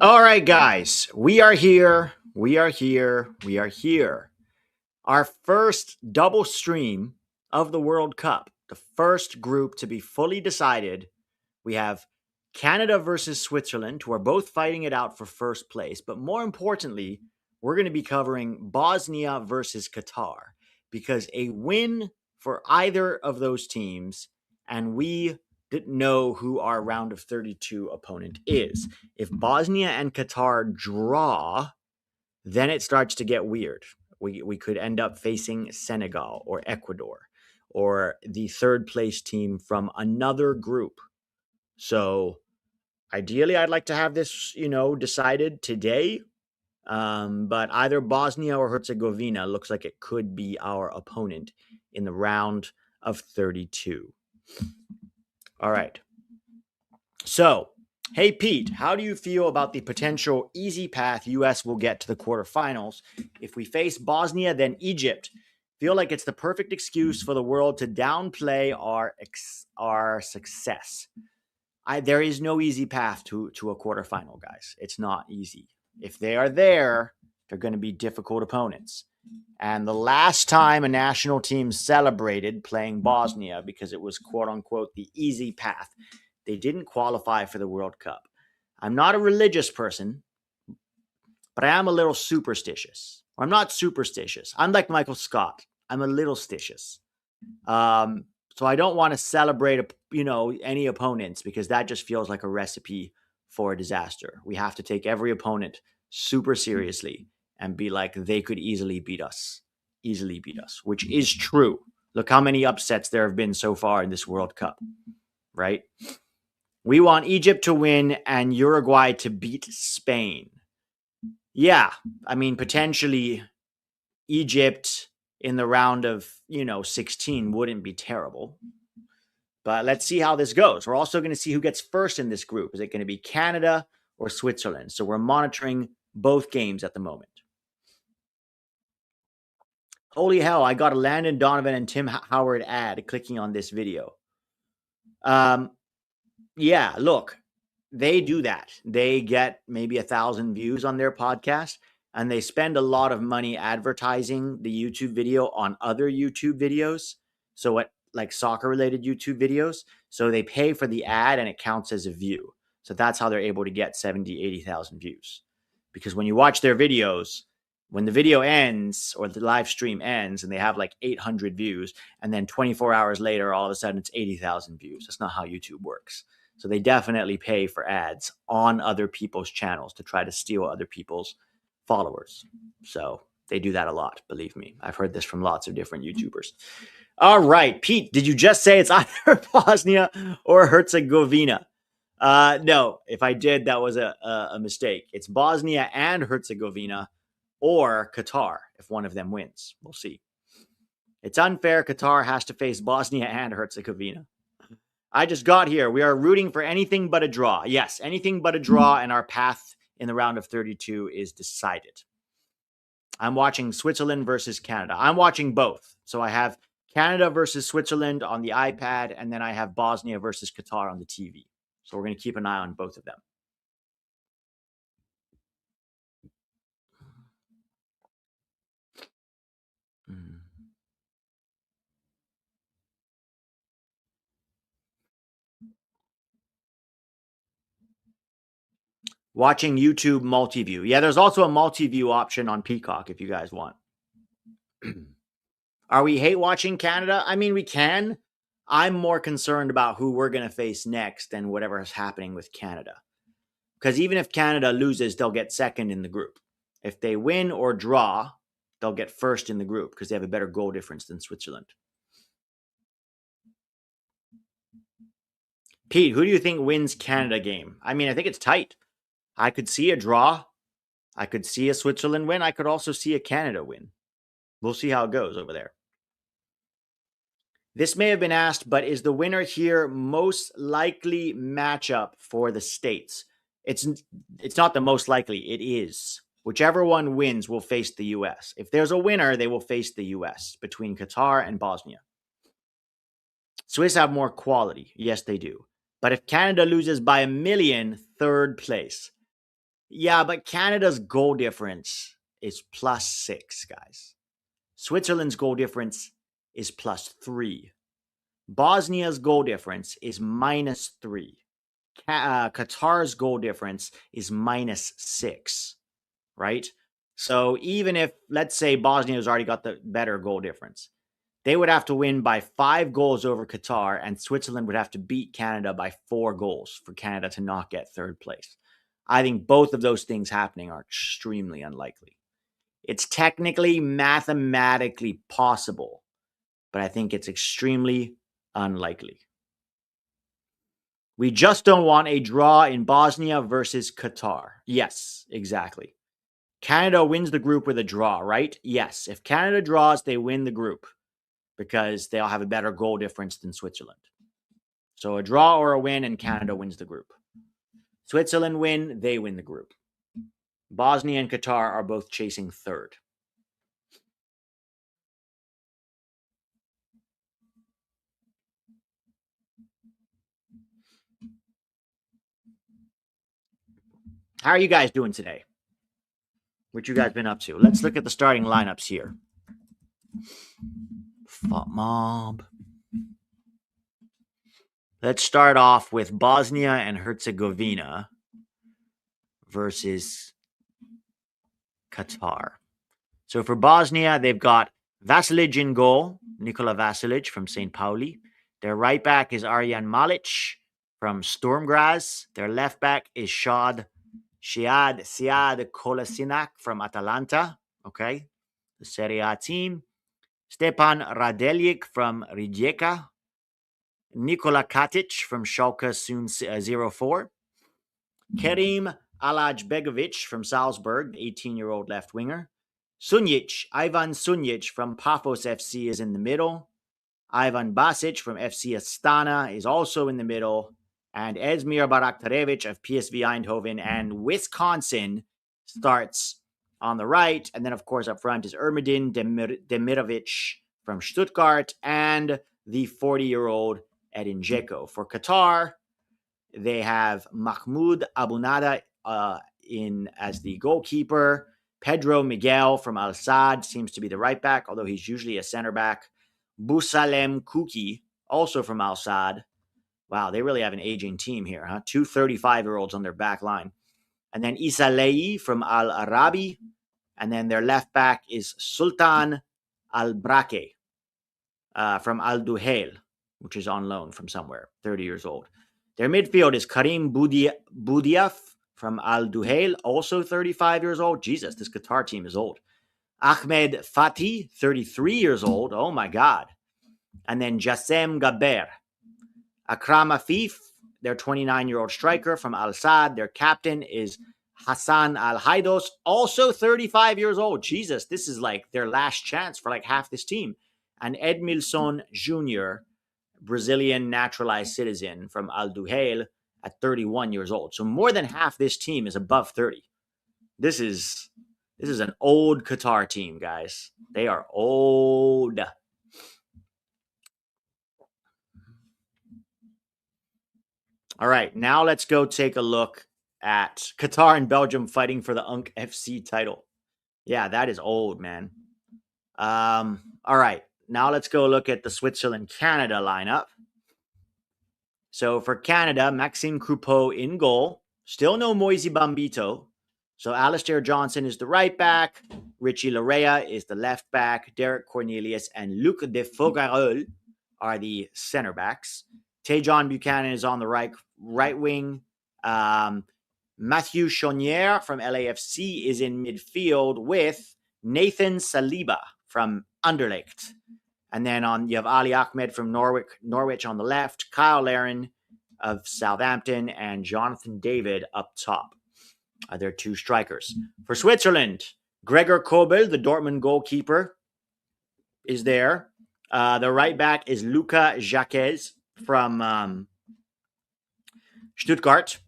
All right, guys, we are here. We are here. We are here. Our first double stream of the World Cup, the first group to be fully decided. We have Canada versus Switzerland, who are both fighting it out for first place. But more importantly, we're going to be covering Bosnia versus Qatar because a win for either of those teams, and we didn't know who our round of 32 opponent is. If Bosnia and Qatar draw, then it starts to get weird. We could end up facing Senegal or Ecuador or the third place team from another group. So ideally, I'd like to have this, decided today. But either Bosnia or Herzegovina looks like it could be our opponent in the round of 32. All right. So, hey, Pete, how do you feel about the potential easy path US will get to the quarterfinals? If we face Bosnia, then Egypt. Feel like it's the perfect excuse for the world to downplay our success. There is no easy path to a quarterfinal, guys. It's not easy. If they are there, they're going to be difficult opponents. And the last time a national team celebrated playing Bosnia because it was quote unquote the easy path, they didn't qualify for the World Cup. I'm not a religious person, but I am a little superstitious. Or I'm not superstitious. I'm like Michael Scott. I'm a little stitious. So I don't want to celebrate, any opponents because that just feels like a recipe for a disaster. We have to take every opponent super seriously and be like, they could easily beat us, which is true. Look how many upsets there have been so far in this World Cup, right? We want Egypt to win and Uruguay to beat Spain. Yeah, I mean, potentially Egypt in the round of, 16 wouldn't be terrible. But let's see how this goes. We're also going to see who gets first in this group. Is it going to be Canada or Switzerland? So we're monitoring both games at the moment. Holy hell, I got a Landon Donovan and Tim Howard ad clicking on this video. Yeah, look, they do that. They get maybe 1,000 views on their podcast and they spend a lot of money advertising the YouTube video on other YouTube videos. So what, like soccer related YouTube videos. So they pay for the ad and it counts as a view. So that's how they're able to get 70, 80,000 views. Because when you watch their videos, when the video ends or the live stream ends and they have like 800 views, and then 24 hours later, all of a sudden it's 80,000 views. That's not how YouTube works. So they definitely pay for ads on other people's channels to try to steal other people's followers. So they do that a lot, believe me. I've heard this from lots of different YouTubers. All right, Pete, did you just say it's either Bosnia or Herzegovina? No, if I did, that was a mistake. It's Bosnia and Herzegovina or Qatar if one of them wins. We'll see. It's unfair. Qatar has to face Bosnia and Herzegovina. I just got here. We are rooting for anything but a draw. Yes, anything but a draw, and our path in the round of 32 is decided. I'm watching Switzerland versus Canada. I'm watching both. So I have Canada versus Switzerland on the iPad, and then I have Bosnia versus Qatar on the TV. So we're going to keep an eye on both of them. Watching YouTube multi-view. Yeah, there's also a multi-view option on Peacock if you guys want. Are we hate watching Canada? I mean, we can. I'm more concerned about who we're going to face next than whatever is happening with Canada. Because even if Canada loses, they'll get second in the group. If they win or draw, they'll get first in the group because they have a better goal difference than Switzerland. Pete, who do you think wins Canada game? I mean, I think it's tight. I could see a draw. I could see a Switzerland win. I could also see a Canada win. We'll see how it goes over there. This may have been asked, but is the winner here most likely matchup for the states? It's not the most likely. It is. Whichever one wins will face the U.S. If there's a winner, they will face the U.S. between Qatar and Bosnia. Swiss have more quality. Yes, they do. But if Canada loses by 1,000,000, third place. Yeah, but Canada's goal difference is +6, guys. Switzerland's goal difference is +3. Bosnia's goal difference is -3. Qatar's goal difference is -6, right? So even if, let's say, Bosnia's already got the better goal difference, they would have to win by 5 goals over Qatar, and Switzerland would have to beat Canada by 4 goals for Canada to not get third place. I think both of those things happening are extremely unlikely. It's technically, mathematically possible, but I think it's extremely unlikely. We just don't want a draw in Bosnia versus Qatar. Yes, exactly. Canada wins the group with a draw, right? Yes. If Canada draws, they win the group because they'll have a better goal difference than Switzerland. So a draw or a win, and Canada wins the group. Switzerland win, they win the group. Bosnia and Qatar are both chasing third. How are you guys doing today? What you guys been up to? Let's look at the starting lineups here. Fuck mob. Let's start off with Bosnia and Herzegovina versus Qatar. So for Bosnia, they've got Vasilic in goal, Nikola Vasilic from St. Pauli. Their right back is Arjan Malic from Sturm Graz. Their left back is Siad Kolasinac from Atalanta. Okay, the Serie A team. Stepan Radeljic from Rijeka. Nikola Katic from Schalke 04. Kerim Alajbegovic from Salzburg, 18-year-old left winger. Ivan Sunjic from Paphos FC is in the middle. Ivan Basic from FC Astana is also in the middle. And Esmir Baraktarevic of PSV Eindhoven and Wisconsin starts on the right. And then, of course, up front is Ermedin Demirovic from Stuttgart and the 40-year-old Edin Dzeko. For Qatar, they have Mahmoud Abunada in as the goalkeeper. Pedro Miguel from Al Sadd seems to be the right back, although he's usually a center back. Busalem Kuki, also from Al Sadd. Wow, they really have an aging team here, huh? 2 35-year-olds on their back line. And then Issa Lei from Al Arabi. And then their left back is Sultan Al Brake from Al Duhail, which is on loan from somewhere, 30 years old. Their midfield is Karim Boudiaf from Al Duhail, also 35 years old. Jesus, this Qatar team is old. Ahmed Fatih, 33 years old. Oh, my God. And then Jassem Gaber. Akram Afif, their 29-year-old striker from Al Sadd. Their captain is Hassan Al Haidos, also 35 years old. Jesus, this is like their last chance for like half this team. And Edmilson Jr., Brazilian naturalized citizen from Al Duhail at 31 years old. So more than half this team is above 30. This is an old Qatar team, guys. They are old. All right, now let's go take a look at Qatar and Belgium fighting for the UNC FC title. Yeah, that is old, man. All right, now let's go look at the Switzerland-Canada lineup. So for Canada, Maxime Croupeau in goal. Still no Moise Bambito. So Alistair Johnson is the right back. Richie Larea is the left back. Derek Cornelius and Luc de Fogarel are the center backs. Tejon Buchanan is on the right wing. Mathieu Chonier from LAFC is in midfield with Nathan Saliba from Anderlecht. And then you have Ali Ahmed from Norwich on the left, Kyle Laren of Southampton, and Jonathan David up top. They're 2 strikers. For Switzerland, Gregor Kobel, the Dortmund goalkeeper, is there. The right back is Luca Jacques from Stuttgart.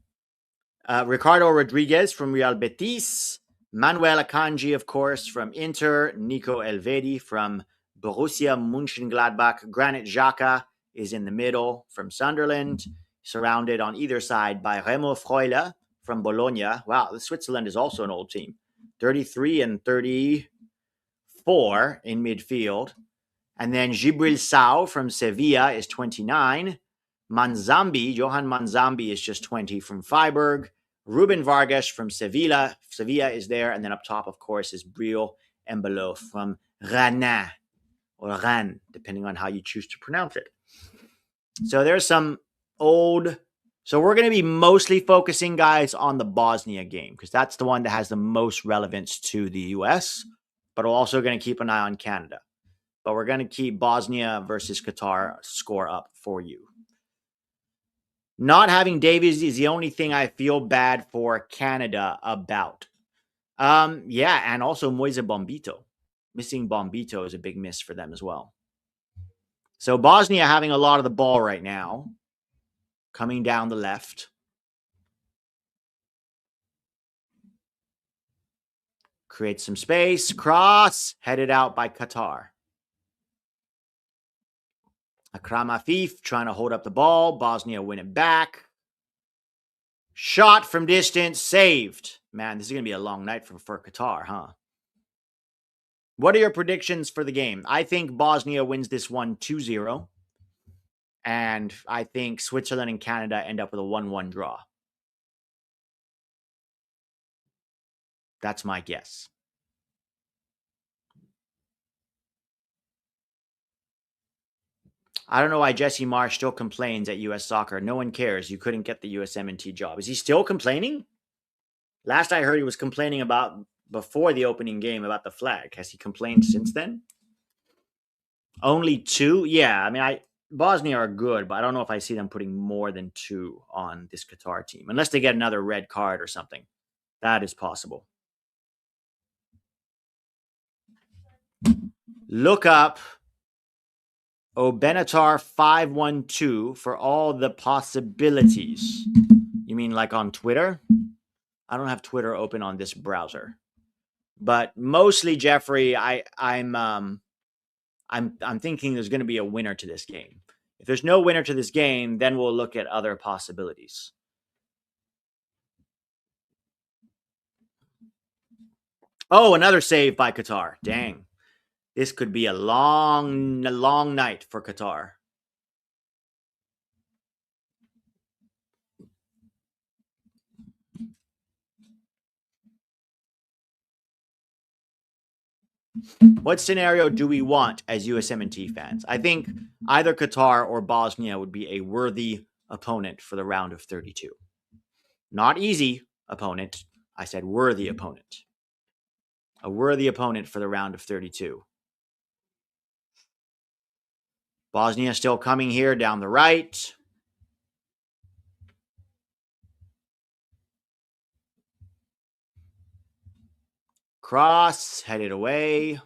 Ricardo Rodriguez from Real Betis. Manuel Akanji, of course, from Inter. Nico Elvedi from Borussia Mönchengladbach. Granit Xhaka is in the middle from Sunderland. surrounded on either side by Remo Freuler from Bologna. Wow, Switzerland is also an old team. 33 and 34 in midfield. And then Gibril Sau from Sevilla is 29. Johan Manzambi is just 20 from Freiburg. Ruben Vargas from Sevilla is there. And then up top, of course, is Bril Embolo from Rennes, or Rennes, depending on how you choose to pronounce it. So there's some old... So we're going to be mostly focusing, guys, on the Bosnia game, because that's the one that has the most relevance to the U.S., but we're also going to keep an eye on Canada. But we're going to keep Bosnia versus Qatar score up for you. Not having Davies is the only thing I feel bad for Canada about. Yeah, and also Moise Bombito. Missing Bombito is a big miss for them as well. So Bosnia having a lot of the ball right now. Coming down the left. Create some space. Cross. Headed out by Qatar. Akram Afif trying to hold up the ball. Bosnia win it back. Shot from distance. Saved. Man, this is going to be a long night for Qatar, huh? What are your predictions for the game? I think Bosnia wins this one 2-0. And I think Switzerland and Canada end up with a 1-1 draw. That's my guess. I don't know why Jesse Marsh still complains at U.S. Soccer. No one cares. You couldn't get the USMNT job. Is he still complaining? Last I heard, he was complaining about before the opening game about the flag. Has he complained since then? Only 2? Yeah, I mean, Bosnia are good, but I don't know if I see them putting more than 2 on this Qatar team. Unless they get another red card or something. That is possible. Look up Obenatar 512 for all the possibilities. You mean like on Twitter? I don't have Twitter open on this browser. But mostly, Jeffrey, I'm thinking there's going to be a winner to this game. If there's no winner to this game, then we'll look at other possibilities. Oh, another save by Qatar. Dang. This could be a long night for Qatar. What scenario do we want as USMNT fans? I think either Qatar or Bosnia would be a worthy opponent for the round of 32. Not easy opponent. I said worthy opponent. A worthy opponent for the round of 32. Bosnia still coming here down the right. Cross, headed away.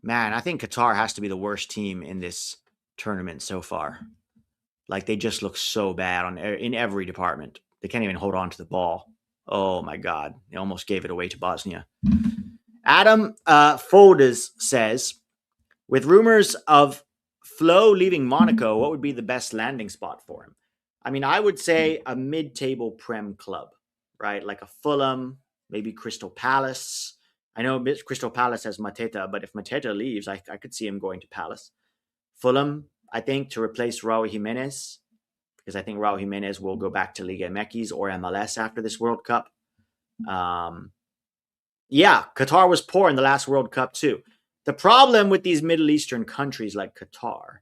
Man, I think Qatar has to be the worst team in this tournament so far. Like, they just look so bad in every department. They can't even hold on to the ball. Oh, my God. They almost gave it away to Bosnia. Adam Folders says, with rumors of Flo leaving Monaco, what would be the best landing spot for him? I mean, I would say a mid-table Prem club, right? Like a Fulham, maybe Crystal Palace. I know Crystal Palace has Mateta, but if Mateta leaves, I could see him going to Palace. Fulham, I think, to replace Raul Jimenez, because I think Raul Jimenez will go back to Liga MX or MLS after this World Cup. Yeah, Qatar was poor in the last World Cup too. The problem with these Middle Eastern countries like Qatar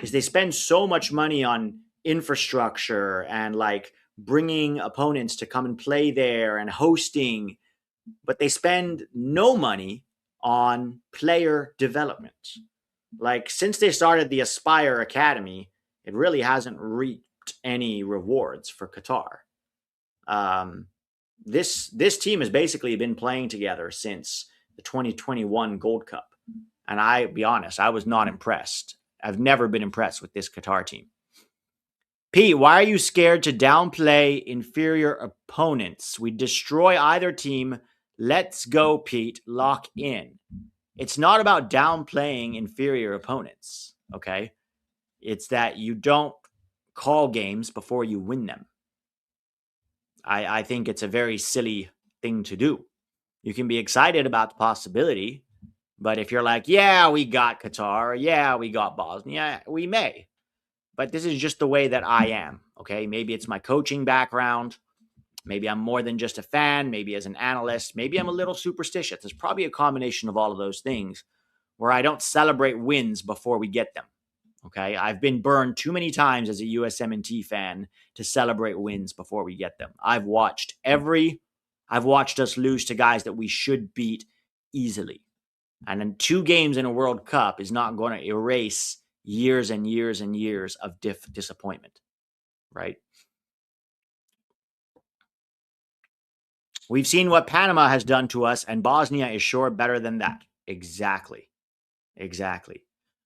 is they spend so much money on infrastructure and like bringing opponents to come and play there and hosting, but they spend no money on player development. Like, since they started the Aspire Academy, it really hasn't reaped any rewards for Qatar. This team has basically been playing together since the 2021 Gold Cup. And I be honest, I was not impressed. I've never been impressed with this Qatar team. Pete, why are you scared to downplay inferior opponents? We destroy either team Let's go, Pete. Lock in. It's not about downplaying inferior opponents, okay? It's that you don't call games before you win them. I think it's a very silly thing to do. You can be excited about the possibility, but if you're like, yeah, we got Qatar, yeah, we got Bosnia, we may. But this is just the way that I am, okay? Maybe it's my coaching background. Maybe I'm more than just a fan. Maybe as an analyst. Maybe I'm a little superstitious. There's probably a combination of all of those things where I don't celebrate wins before we get them. Okay. I've been burned too many times as a USMNT fan to celebrate wins before we get them. I've watched us lose to guys that we should beat easily. And then 2 games in a World Cup is not going to erase years and years and years of disappointment, right? We've seen what Panama has done to us, and Bosnia is sure better than that. Exactly.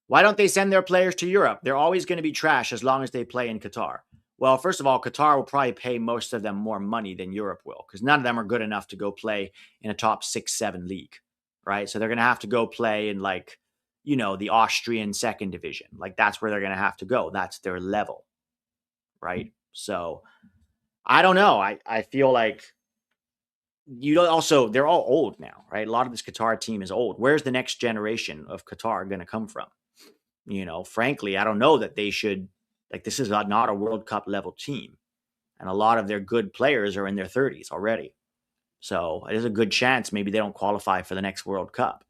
Why don't they send their players to Europe? They're always going to be trash as long as they play in Qatar. Well, first of all, Qatar will probably pay most of them more money than Europe will, because none of them are good enough to go play in a top 6-7 league, right? So they're going to have to go play in the Austrian second division. Like that's where they're going to have to go. That's their level, right? So I don't know. I feel like they're all old now, right? A lot of this Qatar team is old. Where's the next generation of Qatar going to come from? Frankly, I don't know that they should, this is not a World Cup level team. And a lot of their good players are in their 30s already. So there's a good chance maybe they don't qualify for the next World Cup,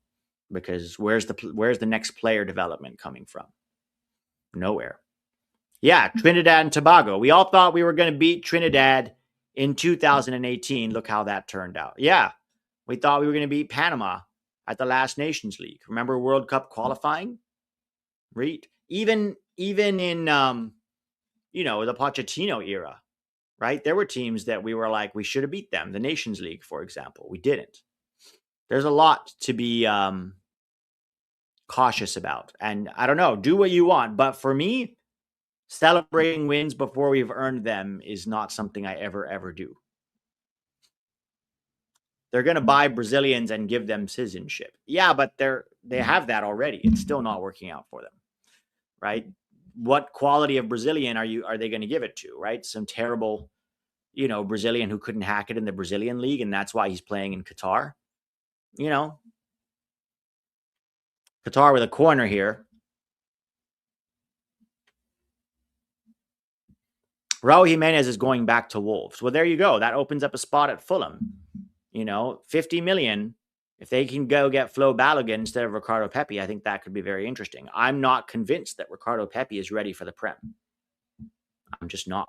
because where's the next player development coming from? Nowhere. Yeah, Trinidad and Tobago. We all thought we were going to beat Trinidad in 2018. Look how that turned out. Yeah, we thought we were going to beat Panama at the last Nations League. Remember World Cup qualifying? Right? Even in the Pochettino era, right? There were teams that we were like, we should have beat them. The Nations League, for example. We didn't. There's a lot to be cautious about. And I don't know, do what you want. But for me, celebrating wins before we've earned them is not something I ever do. They're going to buy Brazilians and give them citizenship. Yeah, but they have that already. It's still not working out for them, right? What quality of Brazilian are they going to give it to, right? Some terrible, Brazilian who couldn't hack it in the Brazilian league, and that's why he's playing in Qatar. Qatar with a corner here. Raul Jimenez is going back to Wolves. Well, there you go. That opens up a spot at Fulham. 50 million. If they can go get Flo Balogun instead of Ricardo Pepi, I think that could be very interesting. I'm not convinced that Ricardo Pepi is ready for the Prem. I'm just not.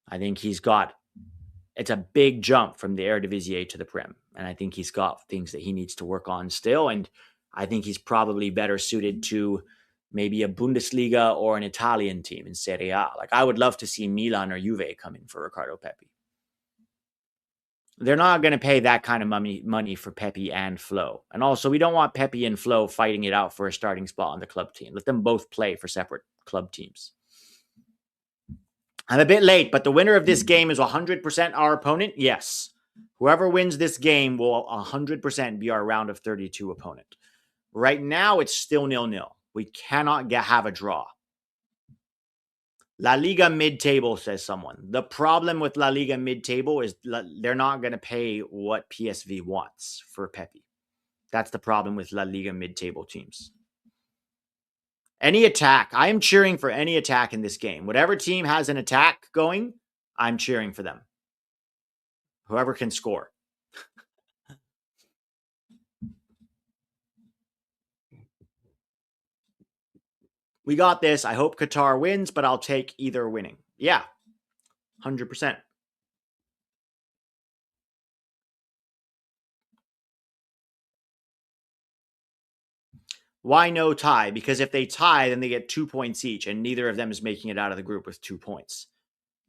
I think it's a big jump from the Eredivisie to the Prem. And I think he's got things that he needs to work on still. And I think he's probably better suited to maybe a Bundesliga or an Italian team in Serie A. I would love to see Milan or Juve come in for Ricardo Pepi. They're not going to pay that kind of money for Pepi and Flo. And also, we don't want Pepi and Flo fighting it out for a starting spot on the club team. Let them both play for separate club teams. I'm a bit late, but the winner of this game is 100% our opponent? Yes. Whoever wins this game will 100% be our round of 32 opponent. Right now, it's still 0-0. We cannot have a draw. La Liga mid-table, says someone. The problem with La Liga mid-table is they're not going to pay what PSV wants for Pepi. That's the problem with La Liga mid-table teams. Any attack. I am cheering for any attack in this game. Whatever team has an attack going, I'm cheering for them. Whoever can score. We got this. I hope Qatar wins, but I'll take either winning. Yeah, 100%. Why no tie? Because if they tie, then they get 2 points each, and neither of them is making it out of the group with 2 points,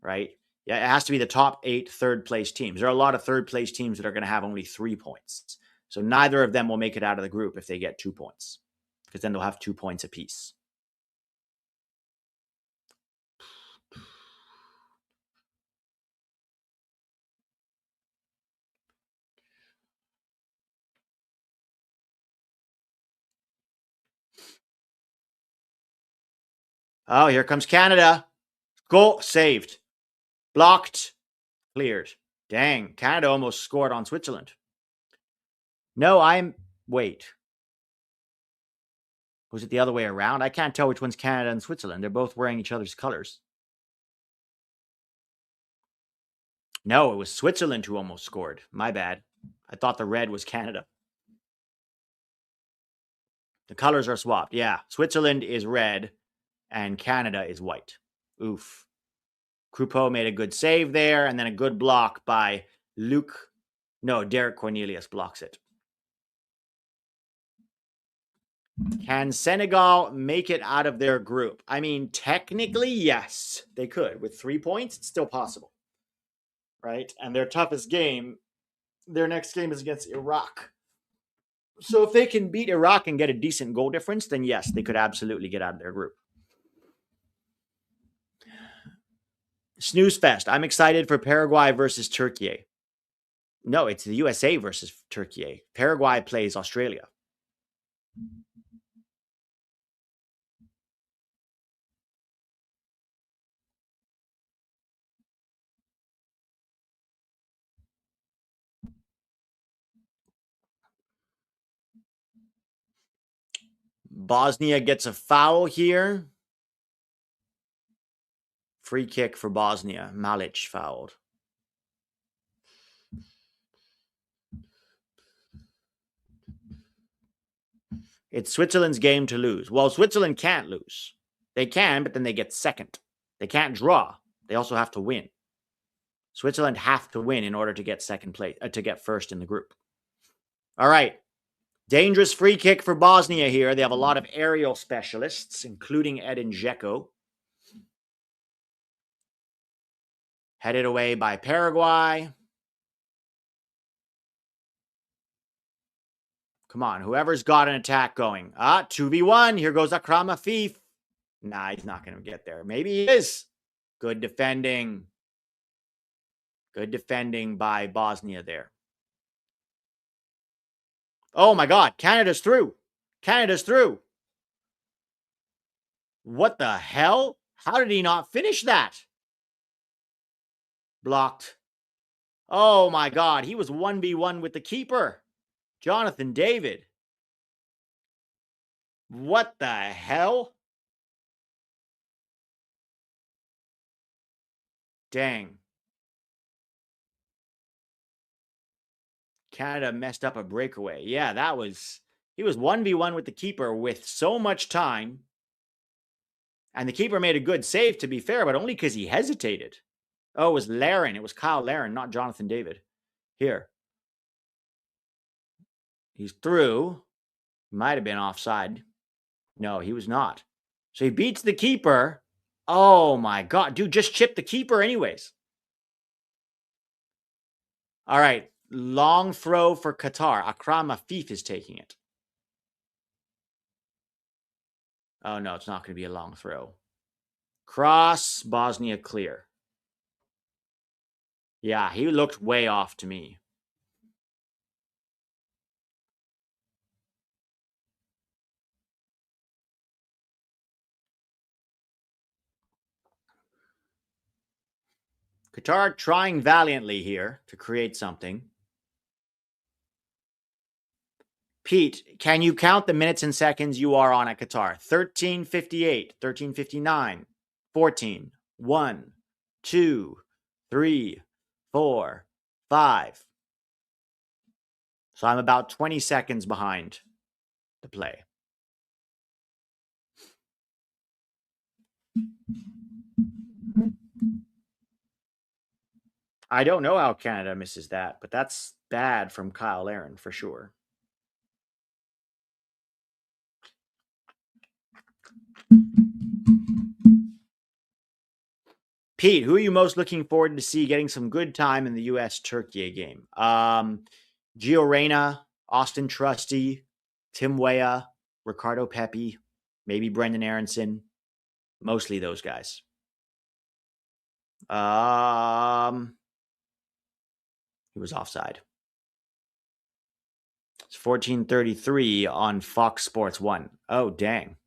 right? Yeah, it has to be the top 8 third-place teams. There are a lot of third-place teams that are going to have only 3 points. So neither of them will make it out of the group if they get 2 points, because then they'll have 2 points apiece. Oh, here comes Canada. Goal saved. Blocked. Cleared. Dang, Canada almost scored on Switzerland. No, wait. Was it the other way around? I can't tell which one's Canada and Switzerland. They're both wearing each other's colors. No, it was Switzerland who almost scored. My bad. I thought the red was Canada. The colors are swapped. Yeah, Switzerland is red and Canada is white. Oof. Croupeau made a good save there, and then a good block by Luke. No, Derek Cornelius blocks it. Can Senegal make it out of their group? I mean, technically, yes, they could. With 3 points, it's still possible. Right? And their toughest game, their next game is against Iraq. So if they can beat Iraq and get a decent goal difference, then yes, they could absolutely get out of their group. Snooze Fest. I'm excited for Paraguay versus Turkey. No, it's the USA versus Turkey. Paraguay plays Australia. Bosnia gets a foul here. Free kick for Bosnia. Malic fouled. It's Switzerland's game to lose. Well, Switzerland can't lose. They can, but then they get second. They can't draw. They also have to win. Switzerland have to win in order to get second place, to get first in the group. All right. Dangerous free kick for Bosnia here. They have a lot of aerial specialists, including Edin Dzeko. Headed away by Paraguay. Come on, whoever's got an attack going. 2v1. Here goes Akram Afif. Nah, he's not going to get there. Maybe he is. Good defending. Good defending by Bosnia there. Oh my God, Canada's through. Canada's through. What the hell? How did he not finish that? Blocked. Oh my God, he was 1v1 with the keeper. Jonathan David. What the hell? Dang. Canada messed up a breakaway. Yeah, he was 1v1 with the keeper with so much time. And the keeper made a good save, to be fair, but only because he hesitated. Oh, it was Laren. It was Kyle Laren, not Jonathan David. Here. He's through. Might have been offside. No, he was not. So he beats the keeper. Oh my God. Dude, just chip the keeper anyways. All right. Long throw for Qatar. Akram Afif is taking it. Oh no, it's not going to be a long throw. Cross, Bosnia clear. Yeah, he looked way off to me. Qatar trying valiantly here to create something. Pete, can you count the minutes and seconds you are on at Qatar? 13:58, 13:59, 14, 1, 2, 3, 4, 5. So I'm about 20 seconds behind the play. I don't know how Canada misses that, but that's bad from Kyle Laren for sure. Pete, who are you most looking forward to see getting some good time in the U.S.-Turkey game? Gio Reyna, Austin Trusty, Tim Weah, Ricardo Pepi, maybe Brendan Aronson. Mostly those guys. He was offside. It's 14:33 on Fox Sports 1. Oh, dang.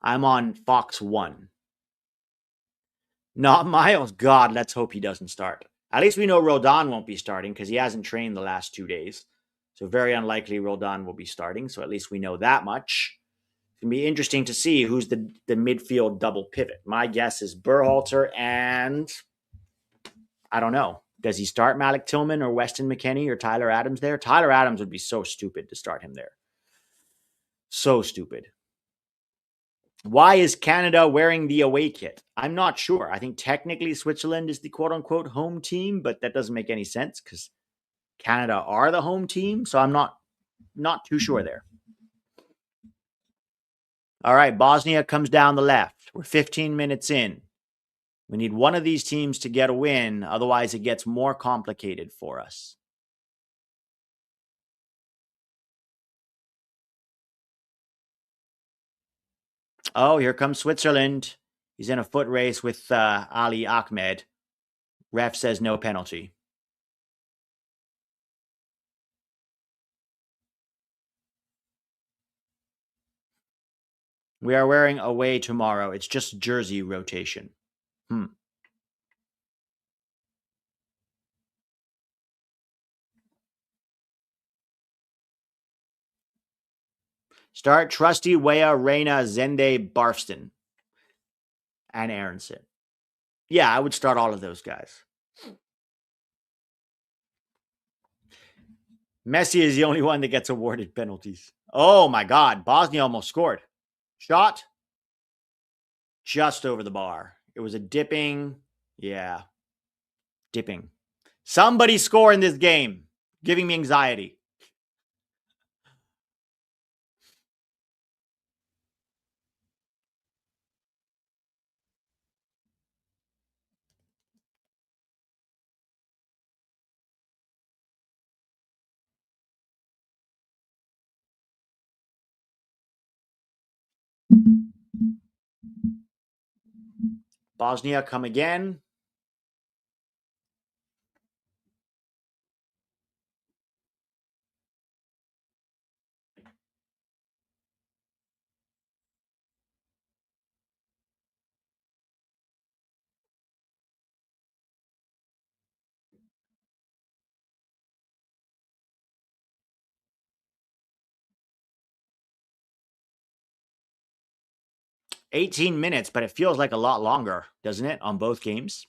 I'm on Fox 1. Not Miles. God, let's hope he doesn't start. At least we know Roldan won't be starting because he hasn't trained the last 2 days. So very unlikely Roldan will be starting. So at least we know that much. It's going to be interesting to see who's the midfield double pivot. My guess is Berhalter and I don't know. Does he start Malik Tillman or Weston McKennie or Tyler Adams there? Tyler Adams would be so stupid to start him there. So stupid. Why is Canada wearing the away kit? I'm not sure. I think technically Switzerland is the quote unquote home team, but that doesn't make any sense because Canada are the home team. So I'm not too sure there. All right, Bosnia comes down the left. We're 15 minutes in. We need one of these teams to get a win. Otherwise, it gets more complicated for us. Oh, here comes Switzerland. He's in a foot race with Ali Ahmed. Ref says no penalty. We are wearing away tomorrow. It's just jersey rotation. Start Trusty, Weah, Reyna, Zende, Barfston, and Aronson. Yeah, I would start all of those guys. Messi is the only one that gets awarded penalties. Oh my God. Bosnia almost scored. Shot just over the bar. It was a dipping. Yeah. Dipping. Somebody score in this game. Giving me anxiety. Bosnia come again. $18 minutes, but it feels like a lot longer, doesn't it, on both games?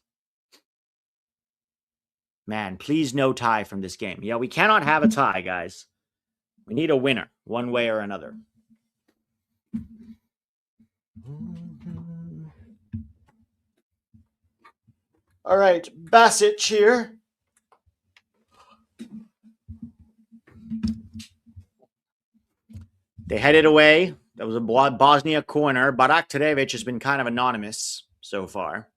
Man, please no tie from this game. Yeah, we cannot have a tie, guys. We need a winner, one way or another. All right, Bassett here. They headed away. That was a Bosnia corner. Barak Terevic has been kind of anonymous so far.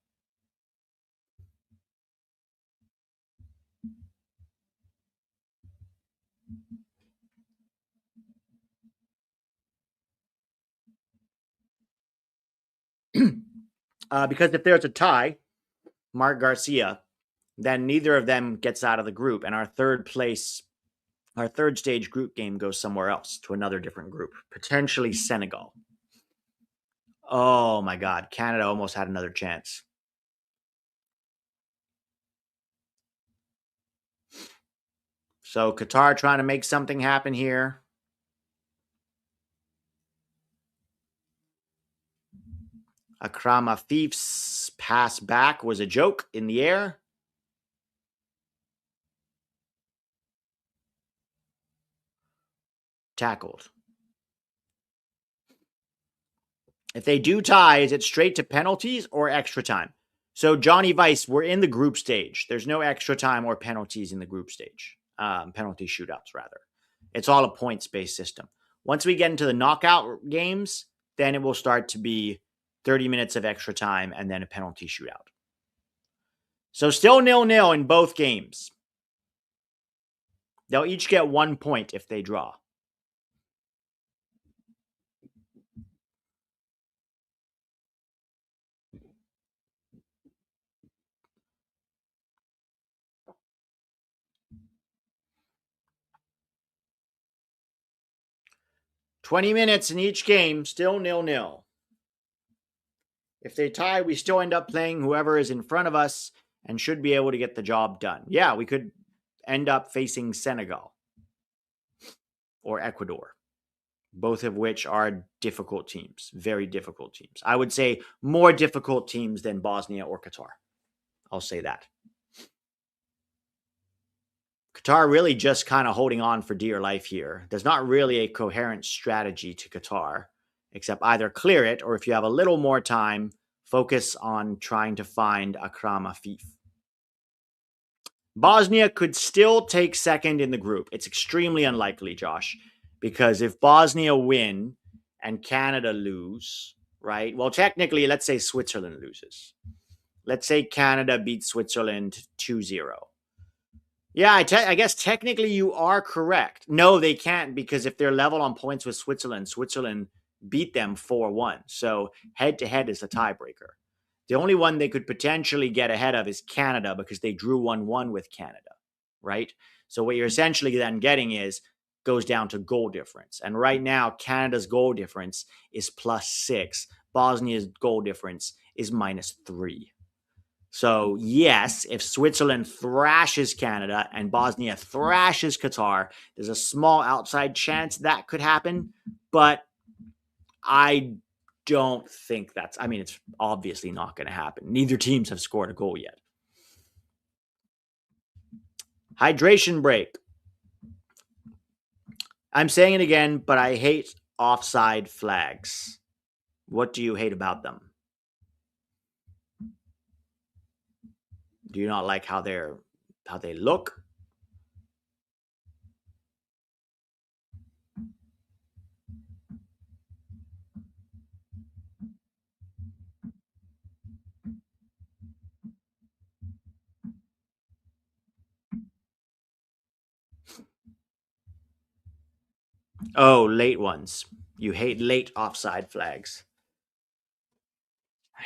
Because if there's a tie, Mark Garcia, then neither of them gets out of the group, and our third stage group game goes somewhere else to another different group, potentially Senegal. Oh my God, Canada almost had another chance. So Qatar trying to make something happen here. Akram Afif's pass back was a joke in the air. Tackled. If they do tie, is it straight to penalties or extra time? So Johnny Vice, we're in the group stage. There's no extra time or penalties in the group stage. Penalty shootouts, rather. It's all a points-based system. Once we get into the knockout games, then it will start to be 30 minutes of extra time and then a penalty shootout. So still 0-0 in both games. They'll each get 1 point if they draw. $20 minutes in each game, still 0-0. If they tie, we still end up playing whoever is in front of us and should be able to get the job done. Yeah, we could end up facing Senegal or Ecuador, both of which are difficult teams, very difficult teams. I would say more difficult teams than Bosnia or Qatar. I'll say that. Qatar really just kind of holding on for dear life here. There's not really a coherent strategy to Qatar, except either clear it or if you have a little more time, focus on trying to find Akram Afif. Bosnia could still take second in the group. It's extremely unlikely, Josh, because if Bosnia win and Canada lose, right? Well, technically, let's say Switzerland loses. Let's say Canada beats Switzerland 2-0. Yeah, I guess technically you are correct. No, they can't because if they're level on points with Switzerland, Switzerland beat them 4-1. So head to head is a tiebreaker. The only one they could potentially get ahead of is Canada because they drew 1-1 with Canada, right? So what you're essentially then getting is goes down to goal difference. And right now, Canada's goal difference is +6. Bosnia's goal difference is -3. So, yes, if Switzerland thrashes Canada and Bosnia thrashes Qatar, there's a small outside chance that could happen. But I don't think it's obviously not going to happen. Neither teams have scored a goal yet. Hydration break. I'm saying it again, but I hate offside flags. What do you hate about them? Do you not like how they look? Oh, late ones. You hate late offside flags.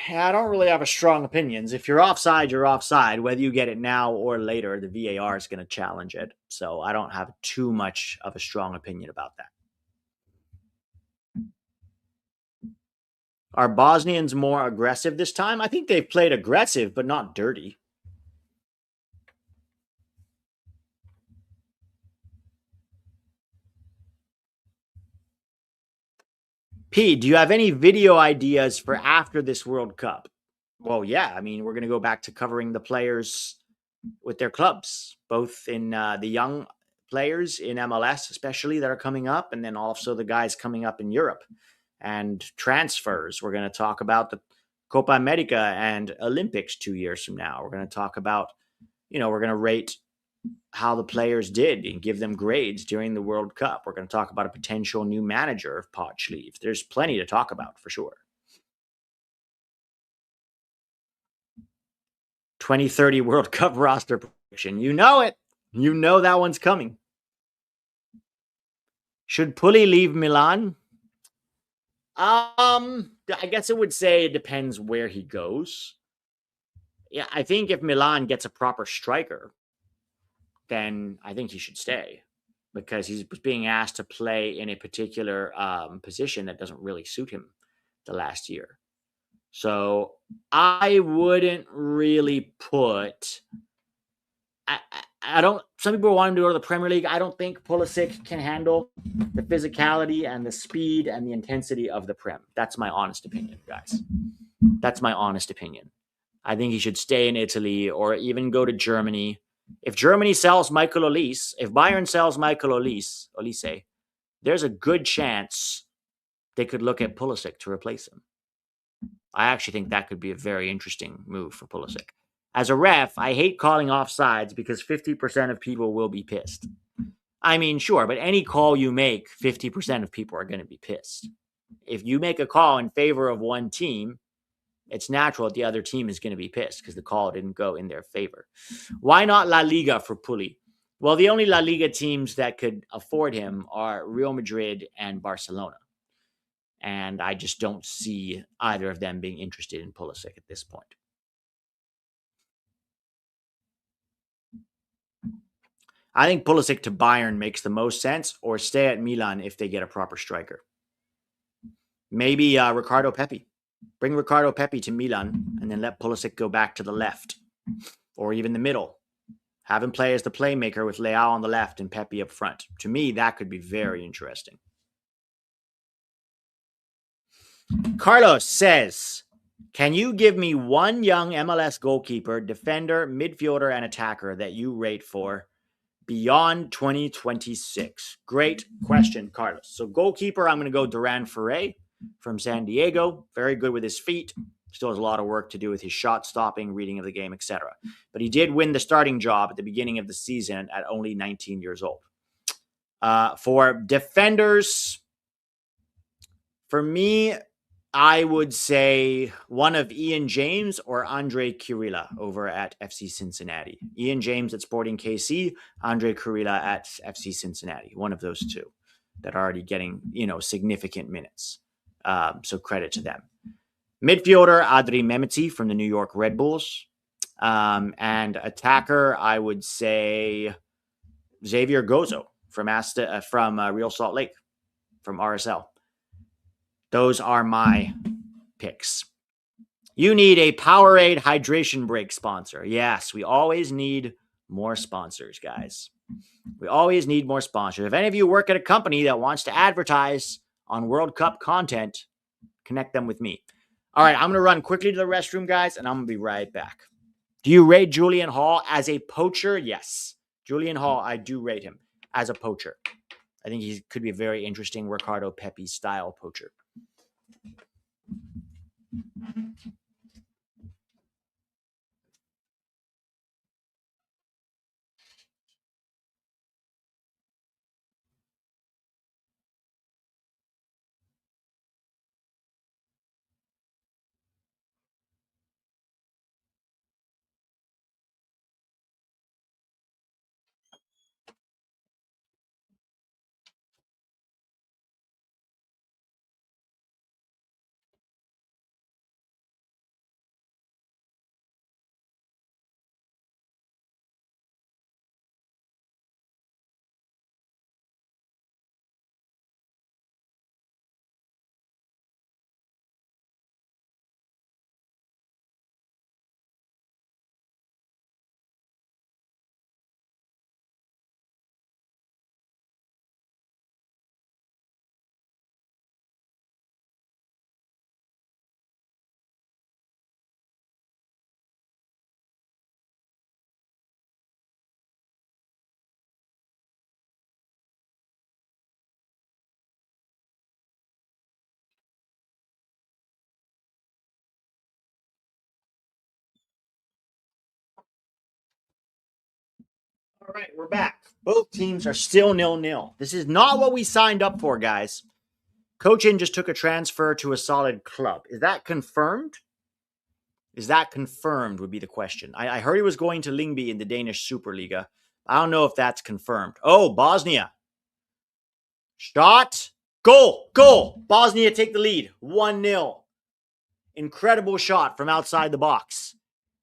I don't really have a strong opinions. If you're offside, you're offside. Whether you get it now or later, the VAR is going to challenge it. So I don't have too much of a strong opinion about that. Are Bosnians more aggressive this time? I think they've played aggressive, but not dirty. P, do you have any video ideas for after this World Cup? Well, yeah. I mean, we're going to go back to covering the players with their clubs, both in the young players in MLS, especially that are coming up, and then also the guys coming up in Europe and transfers. We're going to talk about the Copa America and Olympics 2 years from now. We're going to talk about, we're going to rate how the players did and give them grades during the World Cup. We're going to talk about a potential new manager if Poch leaves. There's plenty to talk about for sure. 2030 World Cup roster prediction. You know it. You know that one's coming. Should Pully leave Milan? I guess it would say it depends where he goes. Yeah, I think if Milan gets a proper striker, then I think he should stay because he's being asked to play in a particular position that doesn't really suit him the last year. So I wouldn't really put. I don't. Some people want him to go to the Premier League. I don't think Pulisic can handle the physicality and the speed and the intensity of the Prem. That's my honest opinion, guys. That's my honest opinion. I think he should stay in Italy or even go to Germany. If Germany sells Michael Olise, if Bayern sells Michael Olise, there's a good chance they could look at Pulisic to replace him. I actually think that could be a very interesting move for Pulisic. As a ref, I hate calling offsides because 50% of people will be pissed. I mean, sure, but any call you make, 50% of people are going to be pissed. If you make a call in favor of one team, it's natural that the other team is going to be pissed because the call didn't go in their favor. Why not La Liga for Pully? Well, the only La Liga teams that could afford him are Real Madrid and Barcelona. And I just don't see either of them being interested in Pulisic at this point. I think Pulisic to Bayern makes the most sense, or stay at Milan if they get a proper striker. Maybe Ricardo Pepi. Bring Ricardo Pepi to Milan and then let Pulisic go back to the left or even the middle. Have him play as the playmaker with Leao on the left and Pepi up front. To me, that could be very interesting. Carlos says, can you give me one young MLS goalkeeper, defender, midfielder, and attacker that you rate for beyond 2026? Great question, Carlos. So goalkeeper, I'm going to go Duran Ferre from San Diego. Very good with his feet. Still has a lot of work to do with his shot stopping, reading of the game, etc. But he did win the starting job at the beginning of the season at only 19 years old. For defenders, for me, I would say one of Ian James or Andre Kurila over at FC Cincinnati. Ian James at Sporting KC, Andre Kurila at FC Cincinnati. One of those two that are already getting, significant minutes. So credit to them. Midfielder, Adri Mehmeti from the New York Red Bulls. And attacker, I would say Xavier Gozo from Real Salt Lake, from RSL. Those are my picks. You need a Powerade hydration break sponsor. Yes, we always need more sponsors, guys. We always need more sponsors. If any of you work at a company that wants to advertise on World Cup content, connect them with me. All right, I'm going to run quickly to the restroom, guys, and I'm going to be right back. Do you rate Julian Hall as a poacher? Yes. Julian Hall, I do rate him as a poacher. I think he could be a very interesting Ricardo Pepi style poacher. All right, we're back. Both teams are still 0-0. This is not what we signed up for, guys. Cochin just took a transfer to a solid club. Is that confirmed? Is that confirmed would be the question. I heard he was going to Lyngby in the Danish Superliga. I don't know if that's confirmed. Oh, Bosnia. Shot. Goal. Goal. Bosnia take the lead. 1-0. Incredible shot from outside the box.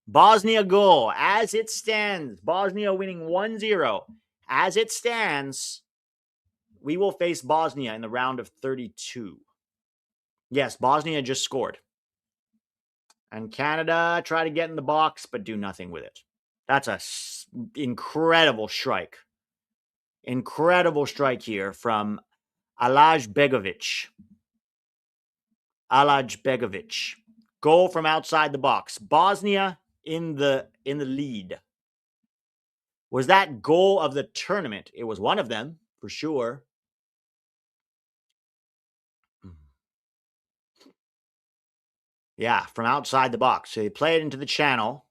Bosnia goal. As it stands, Bosnia winning 1-0. As it stands, we will face Bosnia in the round of 32. Yes, Bosnia just scored. And Canada try to get in the box, but do nothing with it. That's a incredible strike. Incredible strike here from Alaj Begovic. Alaj Begovic. Goal from outside the box. Bosnia in the lead. Was that goal of the tournament? It was one of them, for sure. Yeah, from outside the box. So they play it into the channel.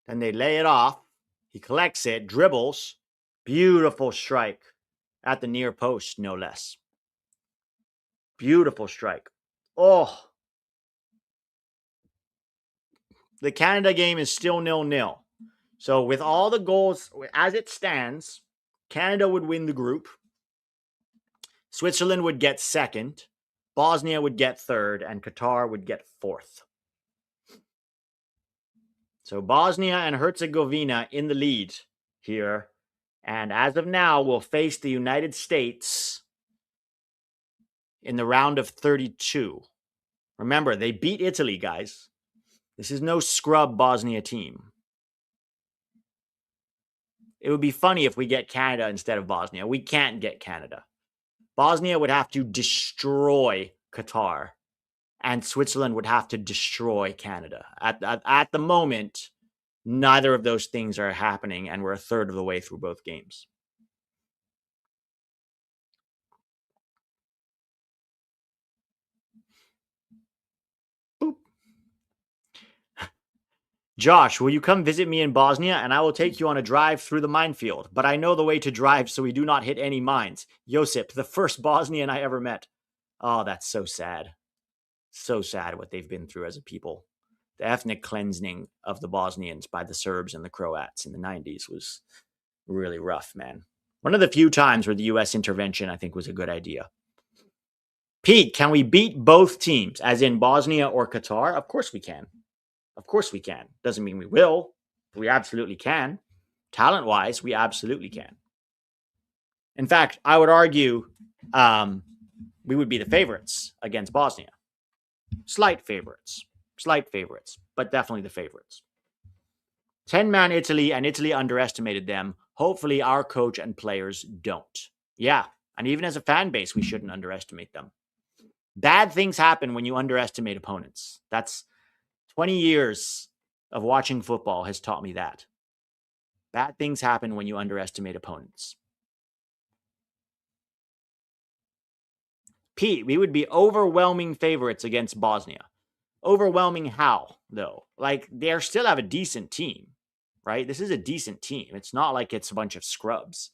Then they lay it off. He collects it, dribbles. Beautiful strike at the near post, no less. Beautiful strike. Oh. The Canada game is still 0-0. So with all the goals, as it stands, Canada would win the group. Switzerland would get second. Bosnia would get third. And Qatar would get fourth. So Bosnia and Herzegovina in the lead here. And as of now, will face the United States in the round of 32. Remember, they beat Italy, guys. This is no scrub Bosnia team. It would be funny if we get Canada instead of Bosnia. We can't get Canada. Bosnia would have to destroy Qatar, and Switzerland would have to destroy Canada. At the moment, neither of those things are happening, and we're a third of the way through both games. Boop. Josh, will you come visit me in Bosnia and I will take you on a drive through the minefield? But I know the way to drive so we do not hit any mines. Josip, the first Bosnian I ever met. Oh, that's so sad. So sad what they've been through as a people. The ethnic cleansing of the Bosnians by the Serbs and the Croats in the 90s was really rough, man. One of the few times where the U.S. intervention, I think, was a good idea. Pete, can we beat both teams, as in Bosnia or Qatar? Of course we can. Of course we can. Doesn't mean we will. We absolutely can. Talent-wise, we absolutely can. In fact, I would argue we would be the favorites against Bosnia. Slight favorites, but definitely the favorites. 10-man Italy, and Italy underestimated them. Hopefully our coach and players don't. Yeah, and even as a fan base, we shouldn't underestimate them. Bad things happen when you underestimate opponents. That's 20 years of watching football has taught me that. Bad things happen when you underestimate opponents. Pete, we would be overwhelming favorites against Bosnia. Overwhelming how, though? Like, they still have a decent team, right? This is a decent team. It's not like it's a bunch of scrubs.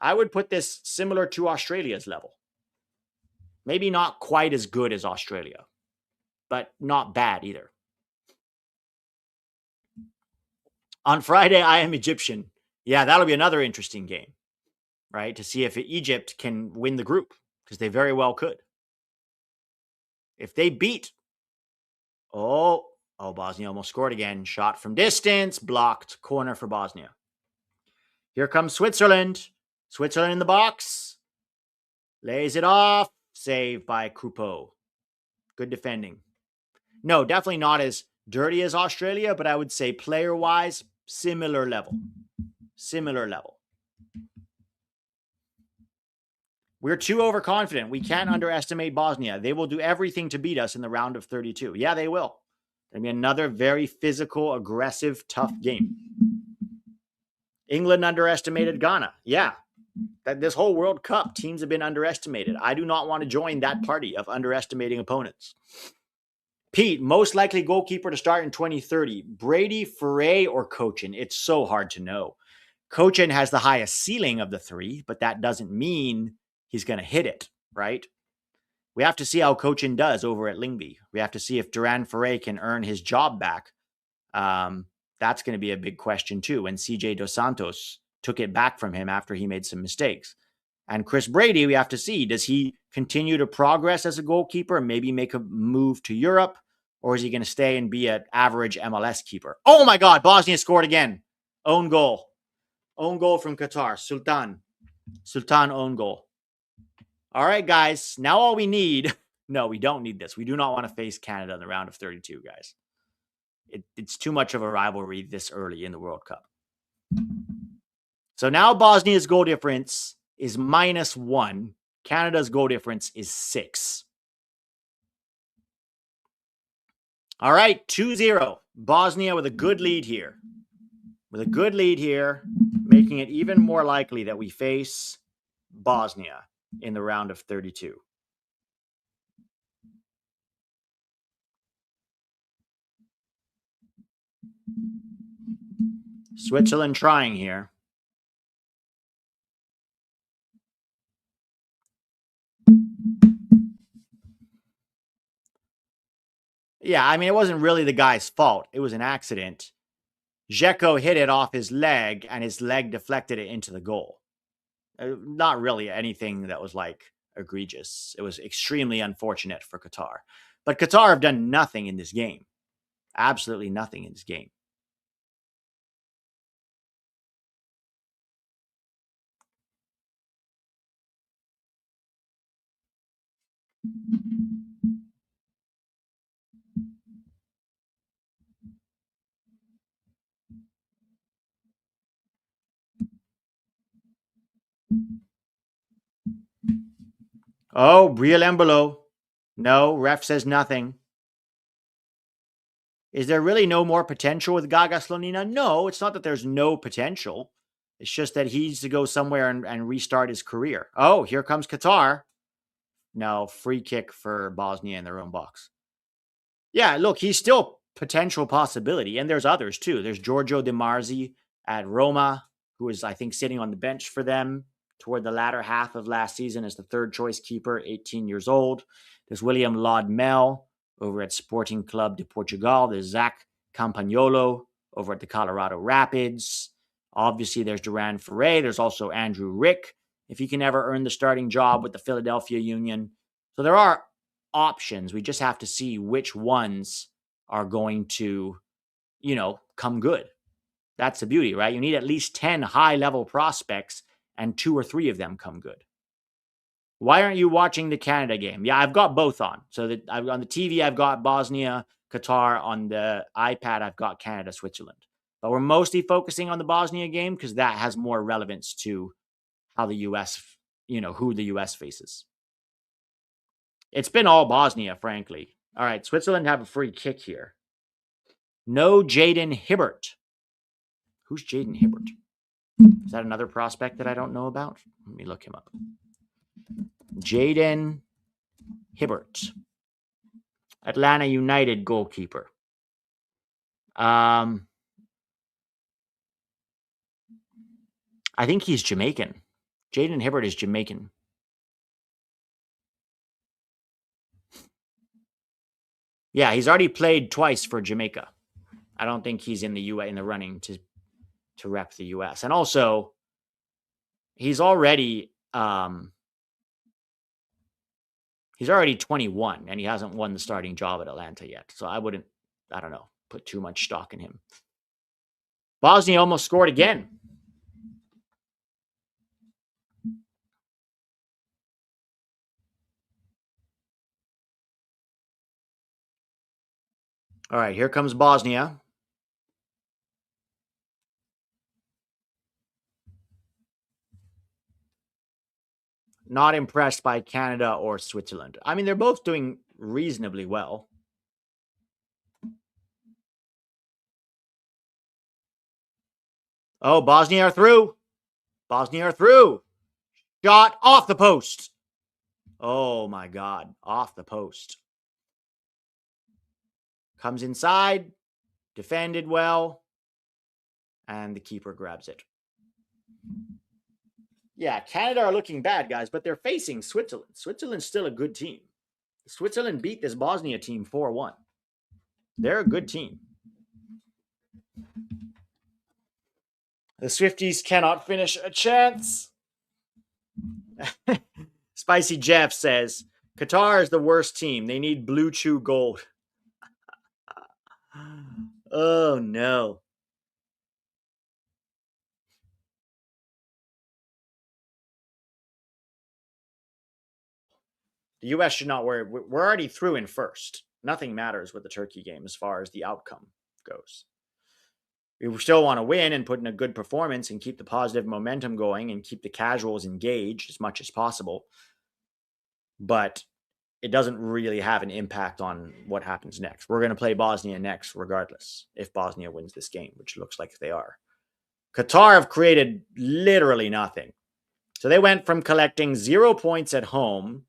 I would put this similar to Australia's level. Maybe not quite as good as Australia, but not bad either. On Friday, I am Egyptian. Yeah, that'll be another interesting game, right? To see if Egypt can win the group, because they very well could. If they beat, Bosnia almost scored again. Shot from distance, blocked, corner for Bosnia. Here comes Switzerland. Switzerland in the box. Lays it off. Save by Coupeau. Good defending. No, definitely not as dirty as Australia, but I would say player-wise, similar level. Similar level. We're too overconfident. We can't underestimate Bosnia. They will do everything to beat us in the round of 32. Yeah, they will. It'll be another very physical, aggressive, tough game. England underestimated Ghana. Yeah. This whole World Cup, teams have been underestimated. I do not want to join that party of underestimating opponents. Pete, most likely goalkeeper to start in 2030. Brady, Ferre, or Cochin? It's so hard to know. Cochin has the highest ceiling of the three, but that doesn't mean he's going to hit it, right? We have to see how Cochin does over at Lyngby. We have to see if Duran Ferre can earn his job back. That's going to be a big question too. And CJ Dos Santos took it back from him after he made some mistakes. And Chris Brady, we have to see, does he continue to progress as a goalkeeper and maybe make a move to Europe? Or is he going to stay and be an average MLS keeper? Oh my God, Bosnia scored again. Own goal. Own goal from Qatar. Sultan own goal. All right, guys. Now all we need, no, we don't need this. We do not want to face Canada in the round of 32, guys. It's too much of a rivalry this early in the World Cup. So now Bosnia's goal difference is -1. Canada's goal difference is 6. All right, 2-0. Bosnia with a good lead here. Making it even more likely that we face Bosnia in the round of 32. Switzerland trying here. Yeah, I mean, it wasn't really the guy's fault. It was an accident. Dzeko hit it off his leg, and his leg deflected it into the goal. Not really anything that was like egregious. It was extremely unfortunate for Qatar. But Qatar have done nothing in this game. Absolutely nothing in this game. Oh, Briel Embolo. No, ref says nothing. Is there really no more potential with Gaga Slonina? No, it's not that there's no potential. It's just that he needs to go somewhere and restart his career. Oh, here comes Qatar. No, free kick for Bosnia in their own box. Yeah, look, he's still potential possibility, and there's others too. There's Giorgio Di Marzi at Roma, who is, I think, sitting on the bench for them toward the latter half of last season as the third choice keeper, 18 years old. There's William Laud-Mel over at Sporting Club de Portugal. There's Zach Campagnolo over at the Colorado Rapids. Obviously, there's Duran Ferre. There's also Andrew Rick, if he can ever earn the starting job with the Philadelphia Union. So there are options. We just have to see which ones are going to, come good. That's the beauty, right? You need at least 10 high level prospects and 2 or 3 of them come good. Why aren't you watching the Canada game? Yeah, I've got both on. So that on the TV, I've got Bosnia, Qatar. On the iPad, I've got Canada, Switzerland. But we're mostly focusing on the Bosnia game because that has more relevance to how the U.S., who the U.S. faces. It's been all Bosnia, frankly. All right, Switzerland have a free kick here. No Jaden Hibbert. Who's Jaden Hibbert? Is that another prospect that I don't know about? Let me look him up. Jaden Hibbert. Atlanta United goalkeeper. I think he's Jamaican. Jaden Hibbert is Jamaican. Yeah, he's already played twice for Jamaica. I don't think he's in the in the running to rep the US. And also, he's already 21 and he hasn't won the starting job at Atlanta yet. So I don't know, put too much stock in him. Bosnia almost scored again. All right, here comes Bosnia. Not impressed by Canada or Switzerland. I mean, they're both doing reasonably well. Oh, Bosnia are through. Bosnia are through. Shot off the post. Oh my God, off the post. Comes inside, defended well, and the keeper grabs it. Yeah, Canada are looking bad, guys, but they're facing Switzerland. Switzerland's still a good team. Switzerland beat this Bosnia team 4-1. They're a good team. The Swifties cannot finish a chance. Spicy Jeff says, Qatar is the worst team. They need Blue Chew Gold. Oh, no. The U.S. should not worry. We're already through in first. Nothing matters with the Turkey game as far as the outcome goes. We still want to win and put in a good performance and keep the positive momentum going and keep the casuals engaged as much as possible. But it doesn't really have an impact on what happens next. We're going to play Bosnia next, regardless, if Bosnia wins this game, which looks like they are. Qatar have created literally nothing. So they went from collecting 0 points at home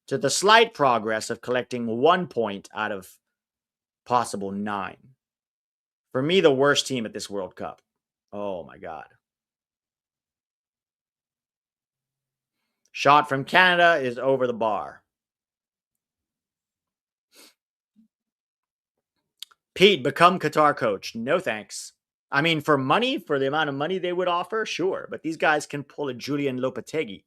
to the slight progress of collecting 1 point out of possible 9. For me, the worst team at this World Cup. Oh my God. Shot from Canada is over the bar. Pete, become Qatar coach. No thanks. I mean, for money, for the amount of money they would offer, sure. But these guys can pull a Julian Lopetegui.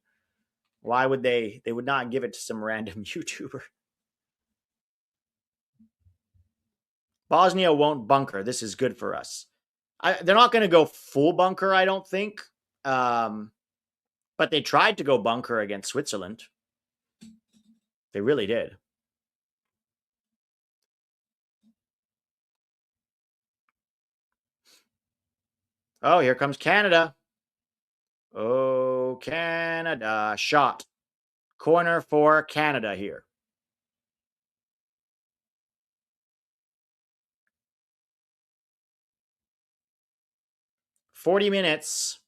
Why would they? They would not give it to some random YouTuber. Bosnia won't bunker. This is good for us. They're not going to go full bunker, I don't think. But they tried to go bunker against Switzerland. They really did. Oh, here comes Canada. Oh, Canada. Shot. Corner for Canada here. "40 minutes.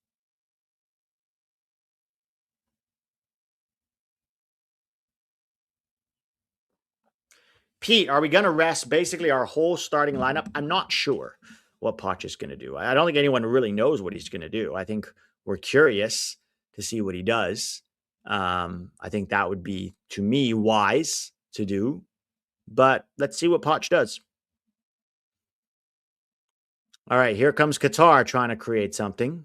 Pete, are we going to rest basically our whole starting lineup? I'm not sure what Poch is going to do. I don't think anyone really knows what he's going to do. I think we're curious to see what he does. I think that would be, to me, wise to do. But let's see what Poch does. All right, here comes Qatar trying to create something.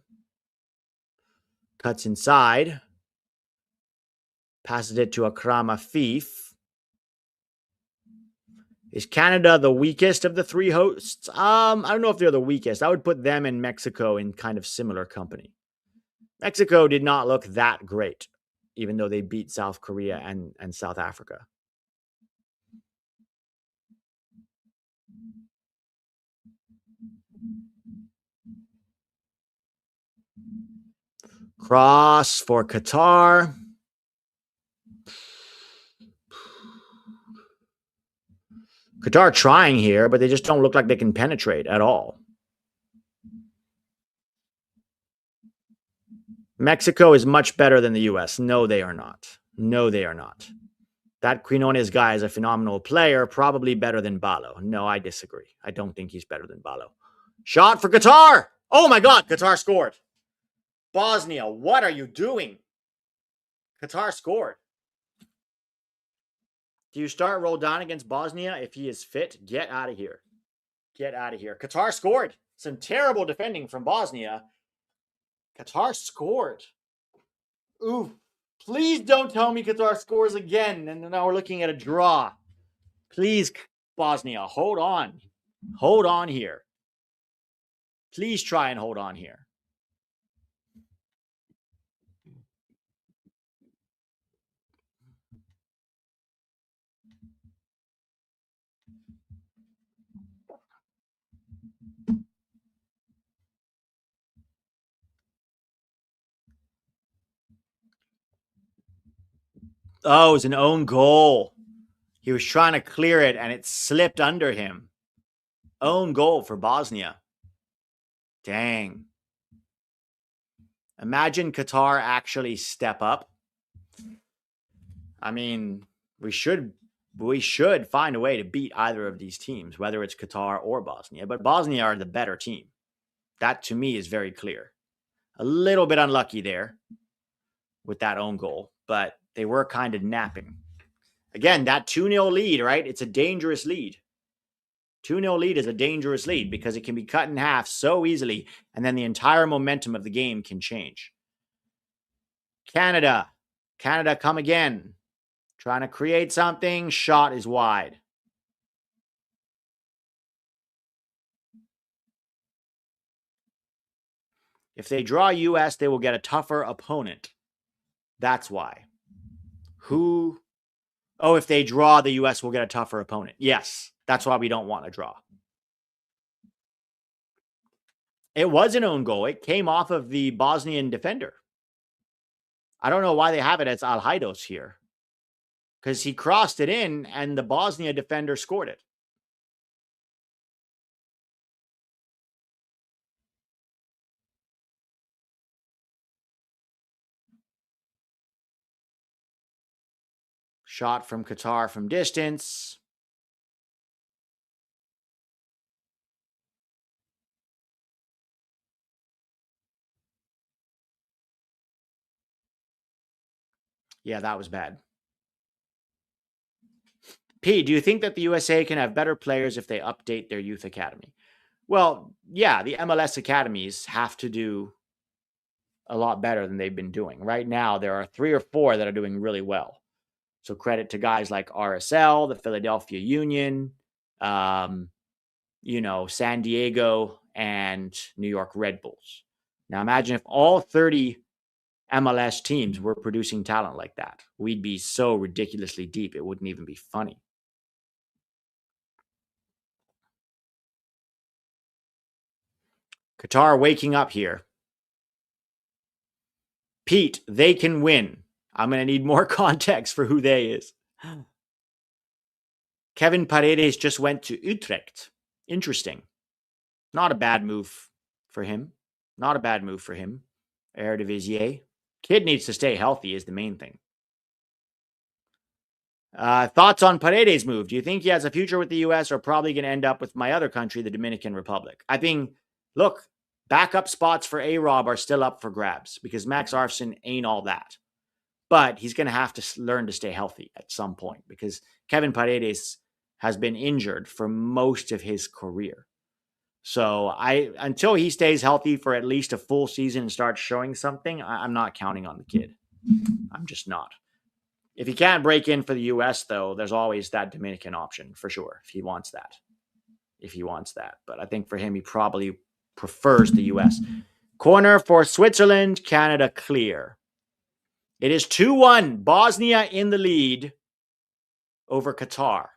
Cuts inside. Passes it to Akram Afif. Is Canada the weakest of the three hosts? I don't know if they're the weakest. I would put them and Mexico in kind of similar company. Mexico did not look that great, even though they beat South Korea and South Africa. Cross for Qatar. Qatar trying here, but they just don't look like they can penetrate at all. Mexico is much better than the U.S. No, they are not. No, they are not. That Quinones guy is a phenomenal player, probably better than Balo. No, I disagree. I don't think he's better than Balo. Shot for Qatar. Oh my God, Qatar scored. Bosnia, what are you doing? Qatar scored. Do you start Roldan against Bosnia if he is fit? Get out of here. Get out of here. Qatar scored. Some terrible defending from Bosnia. Qatar scored. Ooh, please don't tell me Qatar scores again. And now we're looking at a draw. Please, Bosnia, hold on. Hold on here. Please try and hold on here. Oh, it was an own goal. He was trying to clear it and it slipped under him. Own goal for Bosnia. Dang. Imagine Qatar actually step up. I mean, we should find a way to beat either of these teams, whether it's Qatar or Bosnia. But Bosnia are the better team. That, to me, is very clear. A little bit unlucky there with that own goal, but they were kind of napping. Again, that 2-0 lead, right? It's a dangerous lead. 2-0 lead is a dangerous lead because it can be cut in half so easily, and then the entire momentum of the game can change. Canada, come again. Trying to create something. Shot is wide. If they draw US, they will get a tougher opponent. That's why. Who? Oh, if they draw, the US will get a tougher opponent. Yes, that's why we don't want to draw. It was an own goal. It came off of the Bosnian defender. I don't know why they have it as Alhaidos here. Because he crossed it in and the Bosnia defender scored it. Shot from Qatar from distance. Yeah, that was bad. P, do you think that the USA can have better players if they update their youth academy? Well, yeah, the MLS academies have to do a lot better than they've been doing. Right now, there are 3 or 4 that are doing really well. So credit to guys like RSL, the Philadelphia Union, San Diego, and New York Red Bulls. Now imagine if all 30 MLS teams were producing talent like that. We'd be so ridiculously deep, it wouldn't even be funny. Qatar waking up here. Pete, they can win. I'm going to need more context for who they is. Kevin Paredes just went to Utrecht. Interesting. Not a bad move for him. Not a bad move for him. Eredivisie. Kid needs to stay healthy is the main thing. Thoughts on Paredes' move? Do you think he has a future with the U.S. or probably going to end up with my other country, the Dominican Republic? I think, look, backup spots for A-Rob are still up for grabs because Max Arfson ain't all that. But he's going to have to learn to stay healthy at some point because Kevin Paredes has been injured for most of his career. So until he stays healthy for at least a full season and starts showing something, I'm not counting on the kid. I'm just not. If he can't break in for the U.S., though, there's always that Dominican option for sure if he wants that. But I think for him, he probably prefers the U.S. Corner for Switzerland, Canada clear. It is 2-1. Bosnia in the lead over Qatar.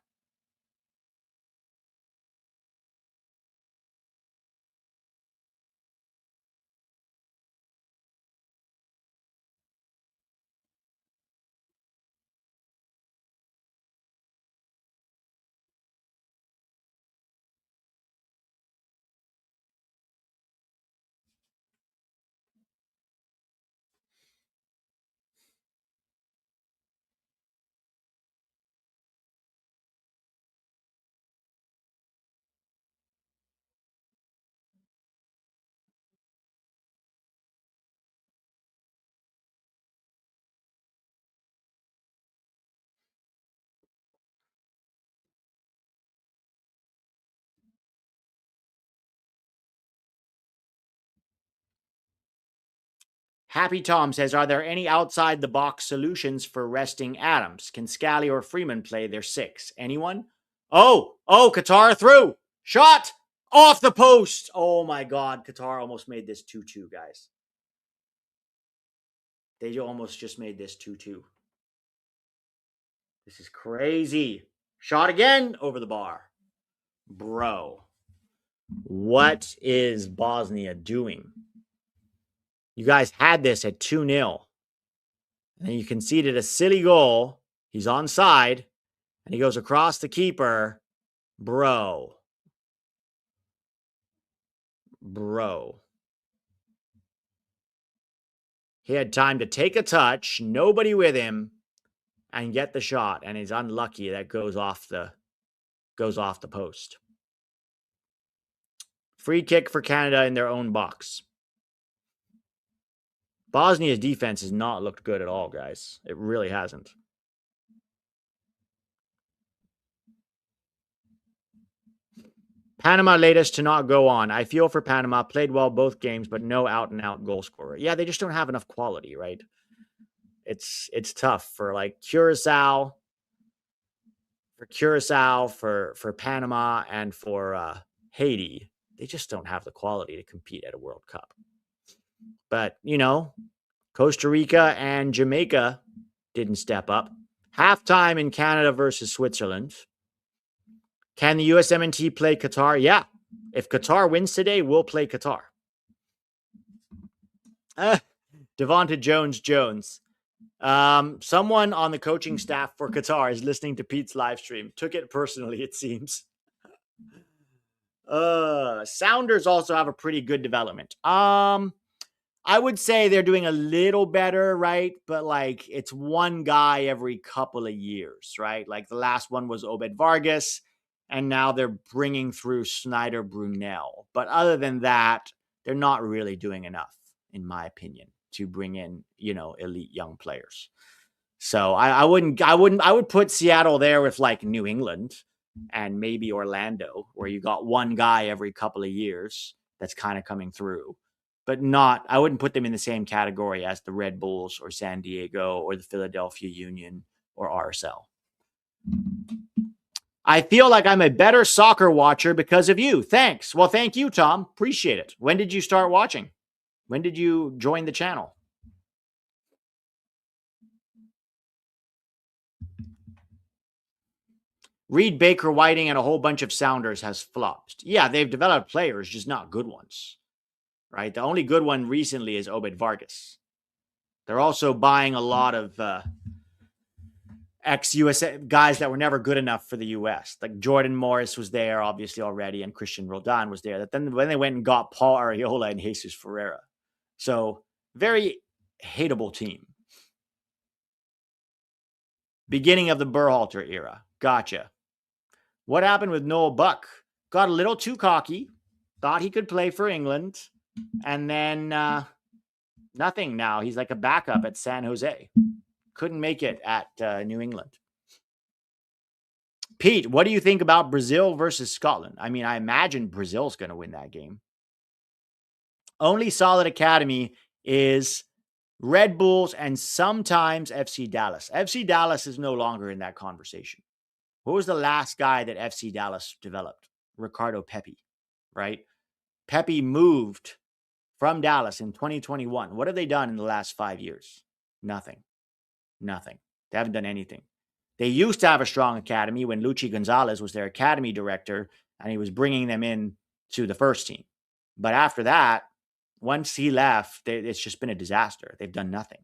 Happy Tom says, are there any outside-the-box solutions for resting Adams? Can Scally or Freeman play their 6? Anyone? Oh, Qatar through. Shot off the post. Oh, my God. Qatar almost made this 2-2, guys. They almost just made this 2-2. This is crazy. Shot again over the bar. Bro, what is Bosnia doing? You guys had this at 2-0. And then you conceded a silly goal. He's onside. And he goes across the keeper. Bro. He had time to take a touch, nobody with him, and get the shot. And he's unlucky that goes off the post. Free kick for Canada in their own box. Bosnia's defense has not looked good at all, guys. It really hasn't. Panama latest to not go on. I feel for Panama. Played well both games, but no out-and-out goal scorer. Yeah, they just don't have enough quality, right? It's tough for like Curacao, for Panama, and for Haiti. They just don't have the quality to compete at a World Cup. But, Costa Rica and Jamaica didn't step up. Halftime in Canada versus Switzerland. Can the USMNT play Qatar? Yeah. If Qatar wins today, we'll play Qatar. Devonta Jones. Someone on the coaching staff for Qatar is listening to Pete's live stream. Took it personally, it seems. Sounders also have a pretty good development. I would say they're doing a little better, right? But like it's one guy every couple of years, right? Like the last one was Obed Vargas, and now they're bringing through Snyder Brunel. But other than that, they're not really doing enough, in my opinion, to bring in, elite young players. So I would put Seattle there with like New England and maybe Orlando, where you got one guy every couple of years that's kind of coming through. But I wouldn't put them in the same category as the Red Bulls or San Diego or the Philadelphia Union or RSL. I feel like I'm a better soccer watcher because of you. Thanks. Well, thank you, Tom. Appreciate it. When did you start watching? When did you join the channel? Reed Baker Whiting and a whole bunch of Sounders has flopped. Yeah, they've developed players, just not good ones. Right? The only good one recently is Obed Vargas. They're also buying a lot of ex-US guys that were never good enough for the US. Like Jordan Morris was there, obviously, already, and Christian Roldan was there. That then when they went and got Paul Arriola and Jesus Ferreira. So very hateable team. Beginning of the Berhalter era. Gotcha. What happened with Noel Buck? Got a little too cocky, thought he could play for England, and then nothing now. He's like a backup at San Jose. Couldn't make it at New England. Pete, what do you think about Brazil versus Scotland? I mean, I imagine Brazil's going to win that game. Only solid academy is Red Bulls and sometimes FC Dallas. FC Dallas is no longer in that conversation. What was the last guy that FC Dallas developed? Ricardo Pepi, right? Pepi moved from Dallas in 2021. What have they done in the last 5 years? Nothing. They haven't done anything. They used to have a strong academy when Luchi Gonzalez was their academy director, and he was bringing them in to the first team. But after that, once he left, it's just been a disaster. They've done nothing.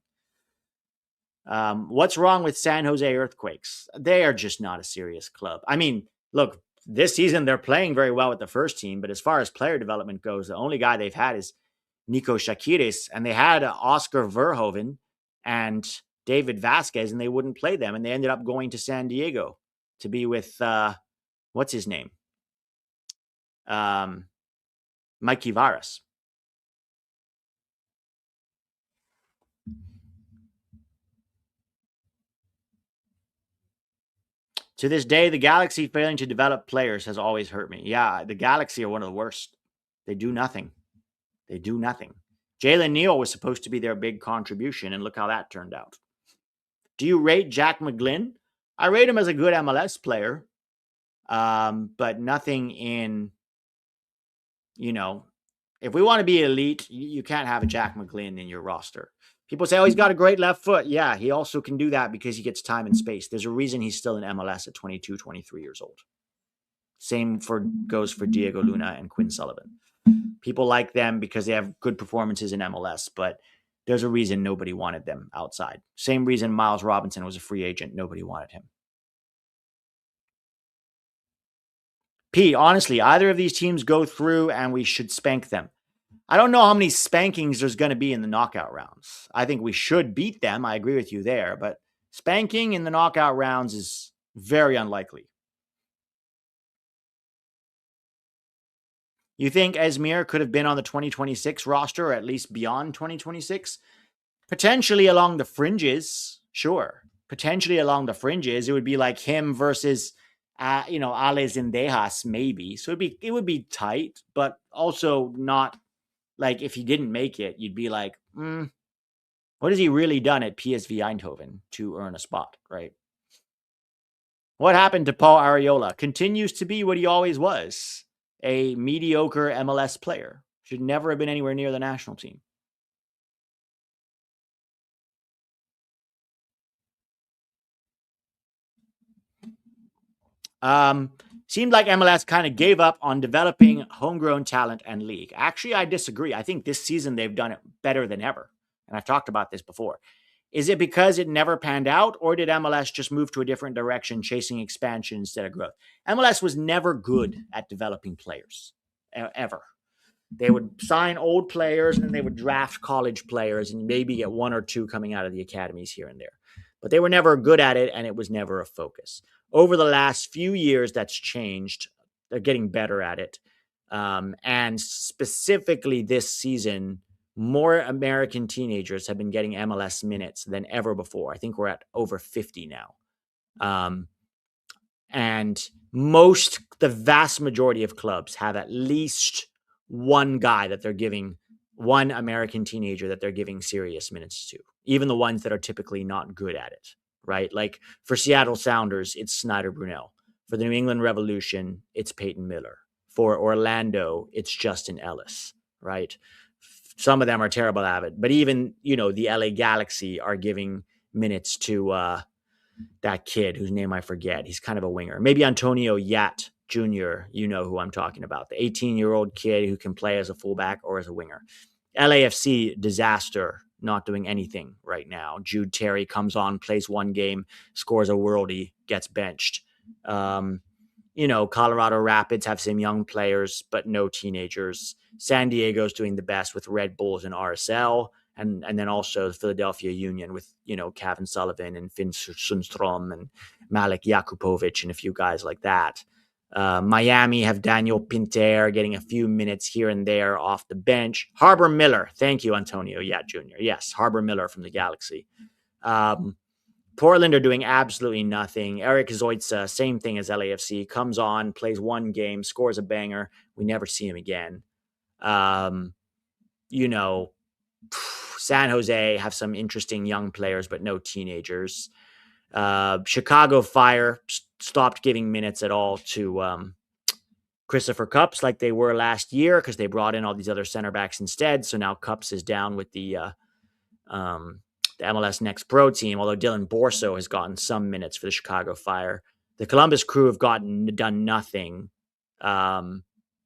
What's wrong with San Jose Earthquakes? They are just not a serious club. I mean, look, this season they're playing very well with the first team, but as far as player development goes, the only guy they've had is Nico Shakiris, and they had Oscar Verhoeven and David Vasquez, and they wouldn't play them, and they ended up going to San Diego to be with, what's his name? Mikey Varas. To this day, the Galaxy failing to develop players has always hurt me. Yeah, the Galaxy are one of the worst. They do nothing. Jalen Neal was supposed to be their big contribution, and look how that turned out. Do you rate Jack McGlynn? I rate him as a good MLS player, but nothing in, if we want to be elite, you can't have a Jack McGlynn in your roster. People say, oh, he's got a great left foot. Yeah, he also can do that because he gets time and space. There's a reason he's still in MLS at 22, 23 years old. Same goes for Diego Luna and Quinn Sullivan. People like them because they have good performances in MLS, but there's a reason nobody wanted them outside. Same reason Miles Robinson was a free agent. Nobody wanted him. Pete, honestly, either of these teams go through and we should spank them. I don't know how many spankings there's going to be in the knockout rounds. I think we should beat them. I agree with you there, but spanking in the knockout rounds is very unlikely. You think Esmir could have been on the 2026 roster, or at least beyond 2026? Potentially along the fringes, sure. Potentially along the fringes, it would be like him versus, Ale Zendejas, maybe. So it would be tight, but also not like if he didn't make it, you'd be like, what has he really done at PSV Eindhoven to earn a spot, right? What happened to Paul Arriola? Continues to be what he always was, a mediocre MLS player. Should never have been anywhere near the national team. Seemed like MLS kind of gave up on developing homegrown talent and league. Actually, I disagree. I think this season they've done it better than ever. And I've talked about this before. Is it because it never panned out, or did MLS just move to a different direction, chasing expansion instead of growth? MLS was never good at developing players, ever. They would sign old players, and then they would draft college players and maybe get one or two coming out of the academies here and there. But they were never good at it, and it was never a focus. Over the last few years, that's changed. They're getting better at it. And specifically this season, more American teenagers have been getting MLS minutes than ever before. I think we're at over 50 now. And the vast majority of clubs have at least one guy that they're giving, one American teenager that they're giving serious minutes to, even the ones that are typically not good at it, right? Like for Seattle Sounders, it's Snyder Brunel. For the New England Revolution, it's Peyton Miller. For Orlando, it's Justin Ellis, right? Some of them are terrible at it, but even, the LA Galaxy are giving minutes to that kid whose name I forget. He's kind of a winger. Maybe Antonio Yat Jr., you know who I'm talking about, the 18-year-old kid who can play as a fullback or as a winger. LAFC, disaster not doing anything right now. Jude Terry comes on, plays one game, scores a worldie, gets benched. Colorado Rapids have some young players, but no teenagers. San Diego's doing the best with Red Bulls and RSL. And then also the Philadelphia Union with, Kevin Sullivan and Finn Sundstrom and Malik Yakupovic and a few guys like that. Miami have Daniel Pinter getting a few minutes here and there off the bench. Harbor Miller. Thank you, Antonio. Yeah, Jr. Yes, Harbor Miller from the Galaxy. Portland are doing absolutely nothing. Eric Zoitsa, same thing as LAFC, comes on, plays one game, scores a banger. We never see him again. San Jose have some interesting young players, but no teenagers. Chicago Fire stopped giving minutes at all to Christopher Cups like they were last year because they brought in all these other center backs instead. So now Cups is down with the MLS Next Pro team, although Dylan Borso has gotten some minutes for the Chicago Fire. The Columbus Crew have done nothing.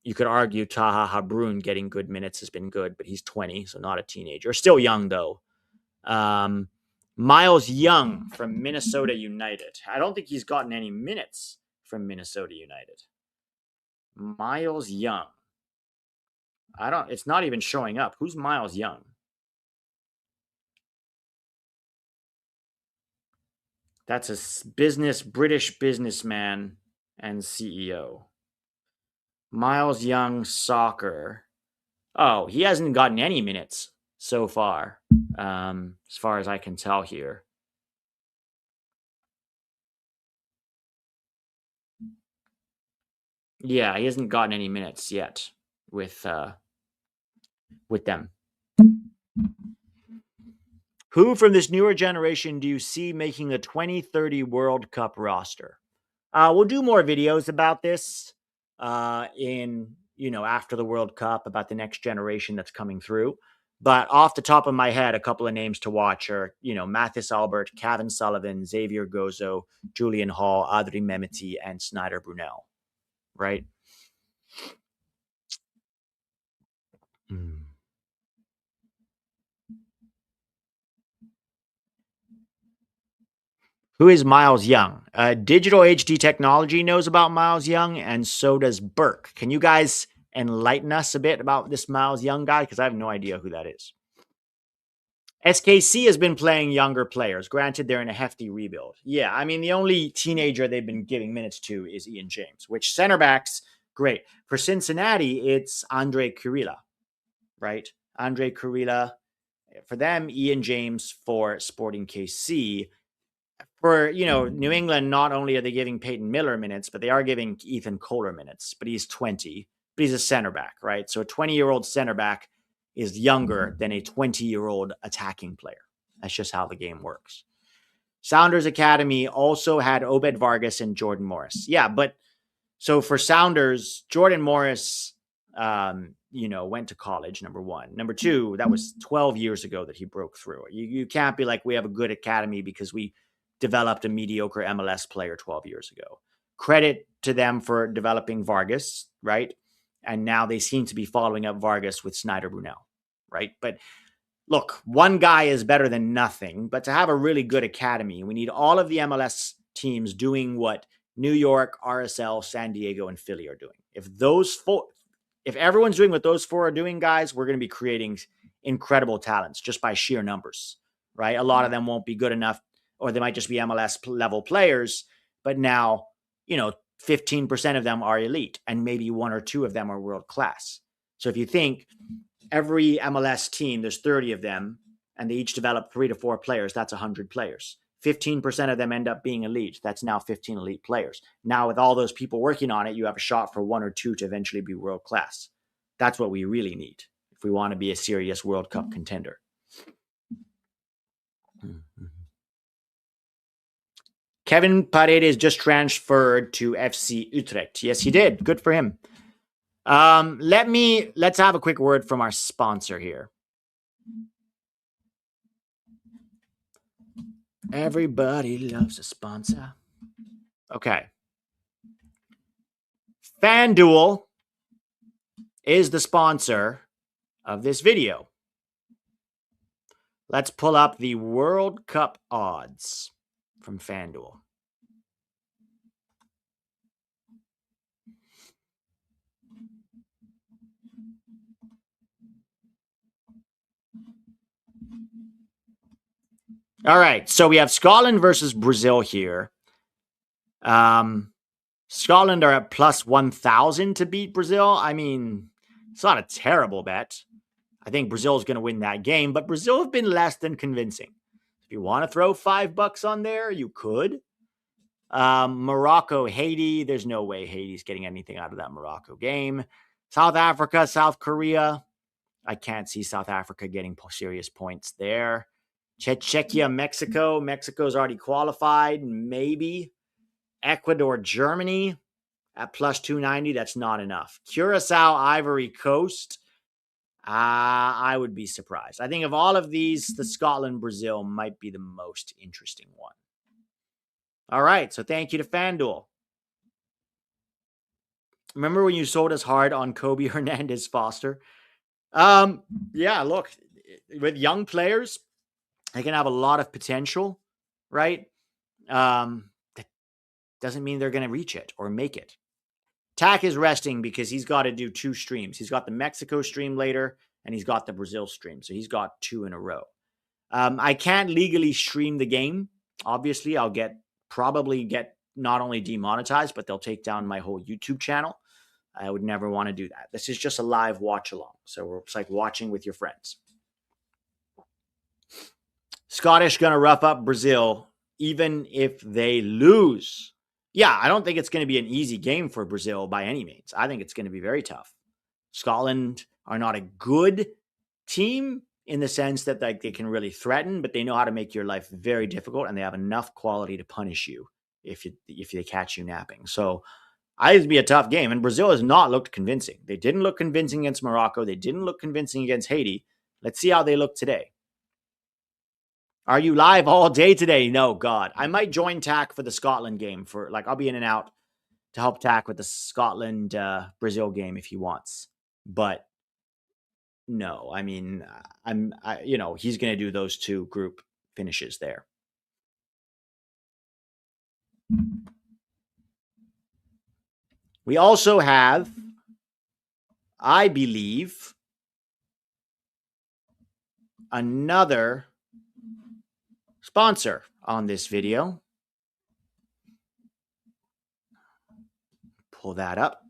You could argue Taha Habrun getting good minutes has been good, but he's 20, so not a teenager. Still young, though. Miles Young from Minnesota United. I don't think he's gotten any minutes from Minnesota United. Miles Young. It's not even showing up. Who's Miles Young? That's a British businessman and CEO. Miles Young Soccer. Oh, he hasn't gotten any minutes so far, as far as I can tell here. Yeah, he hasn't gotten any minutes yet with them. Who from this newer generation do you see making the 2030 World Cup roster? We'll do more videos about this after the World Cup, about the next generation that's coming through. But off the top of my head, a couple of names to watch are, Mathis Albert, Kevin Sullivan, Xavier Gozo, Julian Hall, Adri Mehmeti, and Snyder Brunel. Right? Who is Miles Young? Digital HD Technology knows about Miles Young, and so does Burke. Can you guys enlighten us a bit about this Miles Young guy? Because I have no idea who that is. SKC has been playing younger players. Granted, they're in a hefty rebuild. Yeah, I mean, the only teenager they've been giving minutes to is Ian James, which center backs, great. For Cincinnati, it's Andre Kurila, right? Andre Kurila. For them, Ian James for Sporting KC. For, New England, not only are they giving Peyton Miller minutes, but they are giving Ethan Kohler minutes, but he's 20, but he's a center back, right? So a 20-year-old center back is younger than a 20-year-old attacking player. That's just how the game works. Sounders Academy also had Obed Vargas and Jordan Morris. Yeah, but so for Sounders, Jordan Morris, went to college, number one. Number two, that was 12 years ago that he broke through. You can't be like, we have a good academy because we developed a mediocre MLS player 12 years ago. Credit to them for developing Vargas, right? And now they seem to be following up Vargas with Snyder Brunel, right? But look, one guy is better than nothing, but to have a really good academy, we need all of the MLS teams doing what New York, RSL, San Diego, and Philly are doing. If everyone's doing what those four are doing, guys, we're going to be creating incredible talents just by sheer numbers, right? A lot of them won't be good enough, or they might just be MLS level players, but now, 15% of them are elite, and maybe one or two of them are world class. So if you think every MLS team, there's 30 of them, and they each develop 3 to 4 players, that's 100 players. 15% of them end up being elite. That's now 15 elite players. Now, with all those people working on it, you have a shot for 1 or 2 to eventually be world class. That's what we really need if we want to be a serious World Cup contender. Mm-hmm. Kevin Paredes just transferred to FC Utrecht. Yes, he did. Good for him. Let's have a quick word from our sponsor here. Everybody loves a sponsor. Okay. FanDuel is the sponsor of this video. Let's pull up the World Cup odds from FanDuel. All right, so we have Scotland versus Brazil here. Scotland are at plus 1,000 to beat Brazil. I mean, it's not a terrible bet. I think Brazil is going to win that game, but Brazil have been less than convincing. If you want to throw $5 on there, you could. Morocco, Haiti. There's no way Haiti's getting anything out of that Morocco game. South Africa, South Korea. I can't see South Africa getting serious points there. Czechia, Mexico. Mexico's already qualified. Maybe. Ecuador, Germany at plus 290. That's not enough. Curacao, Ivory Coast. I would be surprised. I think of all of these, the Scotland, Brazil might be the most interesting one. All right. So thank you to FanDuel. Remember when you sold us hard on Kobe Hernandez Foster? Yeah, look, with young players, they can have a lot of potential, right? That doesn't mean they're going to reach it or make it. Tack is resting because he's got to do 2 streams. He's got the Mexico stream later, and he's got the Brazil stream. So he's got 2 in a row. I can't legally stream the game. Obviously, I'll probably get not only demonetized, but they'll take down my whole YouTube channel. I would never want to do that. This is just a live watch along. So it's like watching with your friends. Scottish going to rough up Brazil, even if they lose. Yeah, I don't think it's going to be an easy game for Brazil by any means. I think it's going to be very tough. Scotland are not a good team in the sense that like they can really threaten, but they know how to make your life very difficult, and they have enough quality to punish you if they catch you napping. So I think it'd be a tough game, and Brazil has not looked convincing. They didn't look convincing against Morocco. They didn't look convincing against Haiti. Let's see how they look today. Are you live all day today? No, God. I might join Tack for the Scotland game. I'll be in and out to help Tack with the Scotland Brazil game if he wants. But no, I mean, he's going to do those 2 group finishes there. We also have, I believe, another sponsor on this video. Pull that up.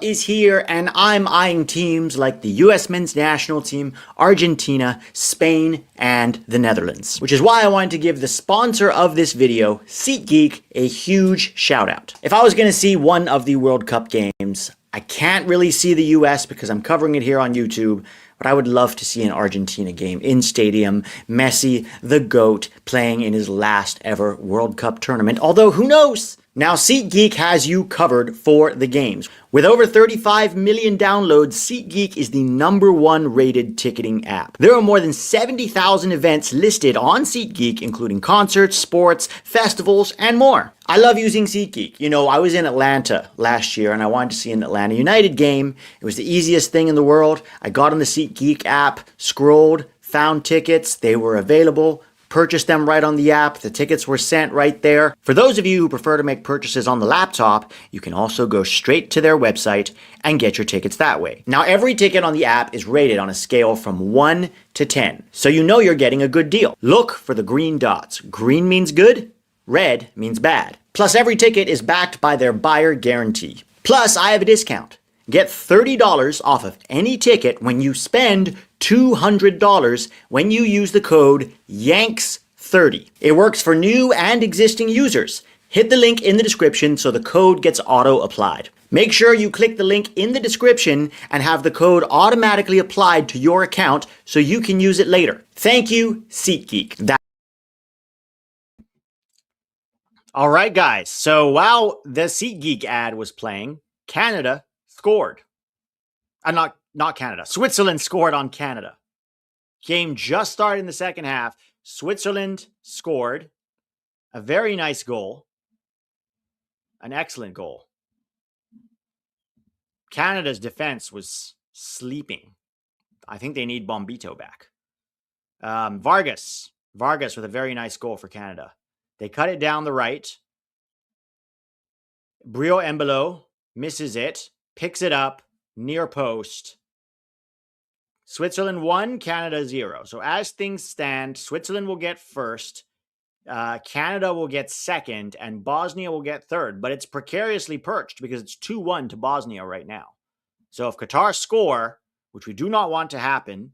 Is here, and I'm eyeing teams like the US men's national team, Argentina, Spain, and the Netherlands, which is why I wanted to give the sponsor of this video, SeatGeek, a huge shout out. If I was going to see one of the World Cup games, I can't really see the US because I'm covering it here on YouTube, but I would love to see an Argentina game in stadium. Messi, the GOAT, playing in his last ever World Cup tournament. Although, who knows? Now, SeatGeek has you covered for the games. With over 35 million downloads, SeatGeek is the #1 rated ticketing app. There are more than 70,000 events listed on SeatGeek, including concerts, sports, festivals, and more. I love using SeatGeek. You know, I was in Atlanta last year and I wanted to see an Atlanta United game. It was the easiest thing in the world. I got on the SeatGeek app, scrolled, found tickets. They were available. Purchased them right on the app. The tickets were sent right there. For those of you who prefer to make purchases on the laptop, you can also go straight to their website and get your tickets that way. Now, every ticket on the app is rated on a scale from 1 to 10, so you know you're getting a good deal. Look for the green dots. Green means good, red means bad. Plus, every ticket is backed by their buyer guarantee. Plus, I have a discount. Get $30 off of any ticket when you spend $200 when you use the code YANKS30. It works for new and existing users. Hit the link in the description so the code gets auto-applied. Make sure you click the link in the description and have the code automatically applied to your account so you can use it later. Thank you, SeatGeek. All right, guys. So while the SeatGeek ad was playing, Canada scored. Not Canada. Switzerland scored on Canada. Game just started in the second half. Switzerland scored a very nice goal. An excellent goal. Canada's defense was sleeping. I think they need Bombito back. Vargas with a very nice goal for Canada. They cut it down the right. Brio Embolo misses it, picks it up, near post. Switzerland 1, Canada 0. So as things stand, Switzerland will get first, Canada will get second, and Bosnia will get third. But it's precariously perched because it's 2-1 to Bosnia right now. So if Qatar score, which we do not want to happen,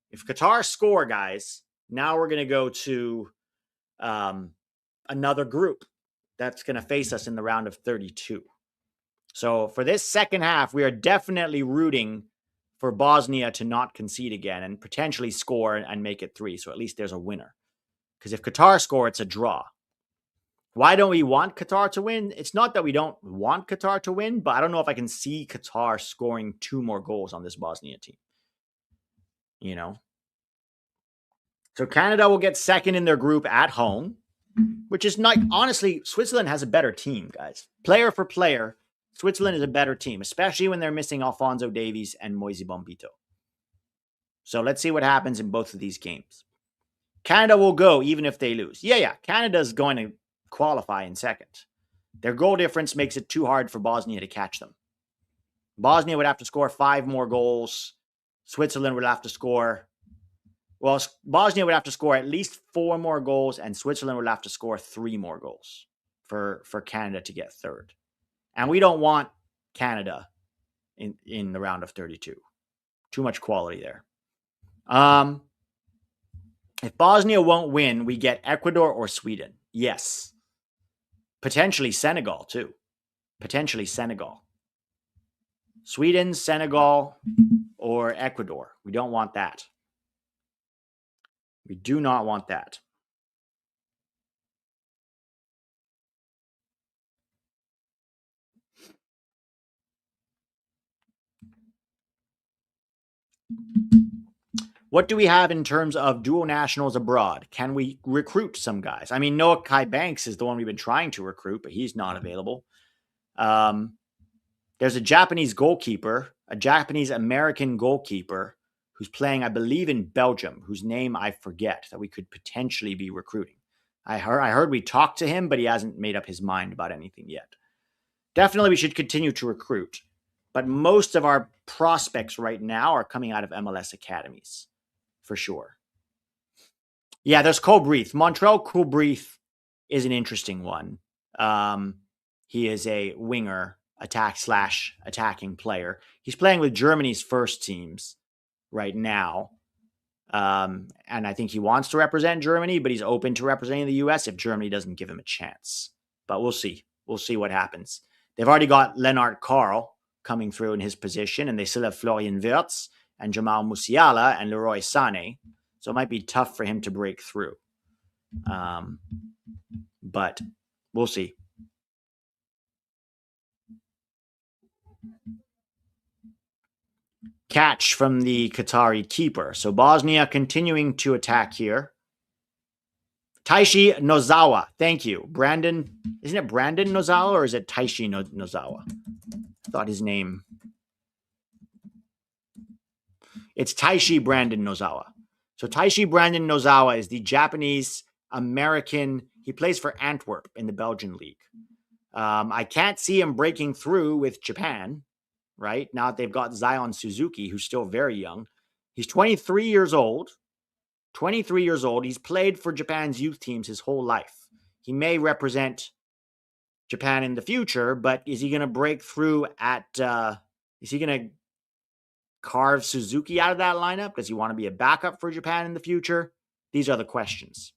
if Qatar score, guys, now we're going to go to another group that's going to face us in the round of 32. So for this second half, we are definitely rooting for Bosnia to not concede again and potentially score and make it 3. So at least there's a winner. Because if Qatar score, it's a draw. Why don't we want Qatar to win? It's not that we don't want Qatar to win, but I don't know if I can see Qatar scoring 2 more goals on this Bosnia team. You know? So Canada will get second in their group at home, which is not, honestly, Switzerland has a better team, guys. Player for player, Switzerland is a better team, especially when they're missing Alphonso Davies and Moise Bombito. So let's see what happens in both of these games. Canada will go even if they lose. Yeah, Canada's going to qualify in second. Their goal difference makes it too hard for Bosnia to catch them. Bosnia would have to score 5 more goals. Switzerland would have to score, well, Bosnia would have to score at least 4 more goals, and Switzerland would have to score 3 more goals for Canada to get third. And we don't want Canada in the round of 32. Too much quality there. If Bosnia won't win, we get Ecuador or Sweden. Yes. Potentially Senegal, too. Potentially Senegal. Sweden, Senegal, or Ecuador. We don't want that. We do not want that. What do we have in terms of dual nationals abroad? Can we recruit some guys? I mean, Noah Kai Banks is the one we've been trying to recruit, but he's not available. There's a Japanese goalkeeper, a Japanese-American goalkeeper who's playing, I believe, in Belgium, whose name I forget, that we could potentially be recruiting. I heard we talked to him, but he hasn't made up his mind about anything yet. Definitely we should continue to recruit, but most of our prospects right now are coming out of MLS academies, for sure. Yeah, there's Colbreth. Montrell Colbreth is an interesting one. He is a winger, attacking player. He's playing with Germany's first teams right now. And I think he wants to represent Germany, but he's open to representing the US if Germany doesn't give him a chance. But we'll see. We'll see what happens. They've already got Lennart Karl coming through in his position, and they still have Florian Wirtz and Jamal Musiala and Leroy Sané. So it might be tough for him to break through. But we'll see. Catch from the Qatari keeper. So Bosnia continuing to attack here. Taishi Nozawa. Thank you. Brandon. Isn't it Brandon Nozawa or is it Taishi Nozawa? I thought his name. It's Taishi Brandon Nozawa. So Taishi Brandon Nozawa is the Japanese-American. He plays for Antwerp in the Belgian league. I can't see him breaking through with Japan, right? Now that they've got Zion Suzuki, who's still very young. He's 23 years old. 23 years old. He's played for Japan's youth teams his whole life. He may represent Japan in the future, but is he going to break through is he going to carve Suzuki out of that lineup? Does he want to be a backup for Japan in the future? These are the questions.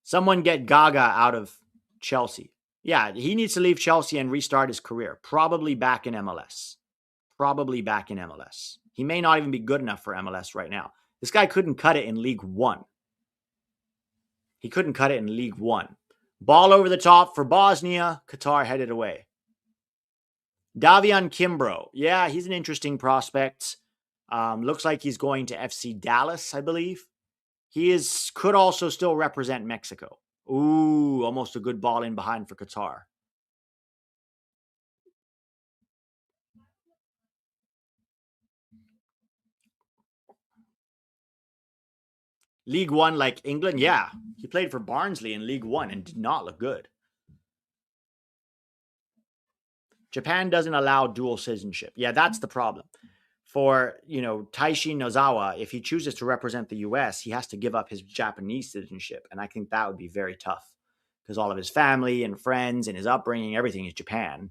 Someone get Gaga out of Chelsea. Yeah, he needs to leave Chelsea and restart his career. Probably back in MLS. He may not even be good enough for MLS right now. This guy couldn't cut it in League One. Ball over the top for Bosnia. Qatar headed away. Davian Kimbrough. Yeah, he's an interesting prospect. Looks like he's going to FC Dallas, I believe. He could also still represent Mexico. Ooh, almost a good ball in behind for Qatar. League One like England? Yeah. He played for Barnsley in League One and did not look good. Japan doesn't allow dual citizenship. Yeah, that's the problem. For, Taishi Nozawa, if he chooses to represent the US, he has to give up his Japanese citizenship. And I think that would be very tough because all of his family and friends and his upbringing, everything is Japan.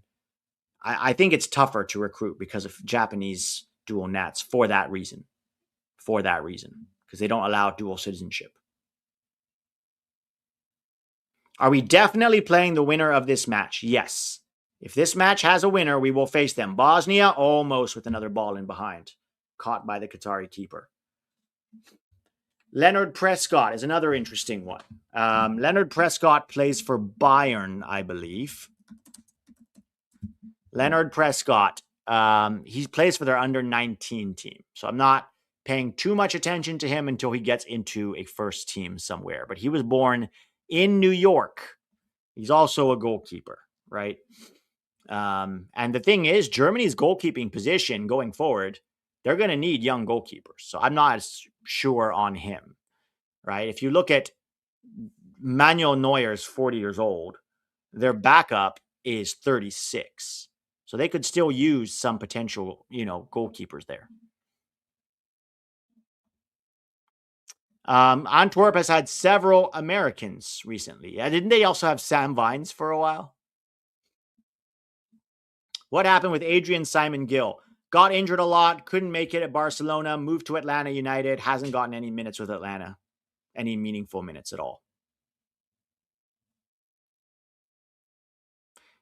I think it's tougher to recruit because of Japanese dual nats for that reason. Because they don't allow dual citizenship. Are we definitely playing the winner of this match? Yes. If this match has a winner, we will face them. Bosnia, almost with another ball in behind. Caught by the Qatari keeper. Leonard Prescott is another interesting one. Leonard Prescott plays for Bayern, I believe. Leonard Prescott, he plays for their under-19 team. So I'm not paying too much attention to him until he gets into a first team somewhere. But he was born in New York. He's also a goalkeeper, right? And the thing is, Germany's goalkeeping position going forward, they're going to need young goalkeepers. So I'm not sure on him, right? If you look at Manuel Neuer's 40 years old, their backup is 36. So they could still use some potential, goalkeepers there. Antwerp has had several Americans recently. Didn't they also have Sam Vines for a while? What happened with Adrian Simon Gill? Got injured a lot, couldn't make it at Barcelona, moved to Atlanta United, hasn't gotten any minutes with Atlanta, any meaningful minutes at all.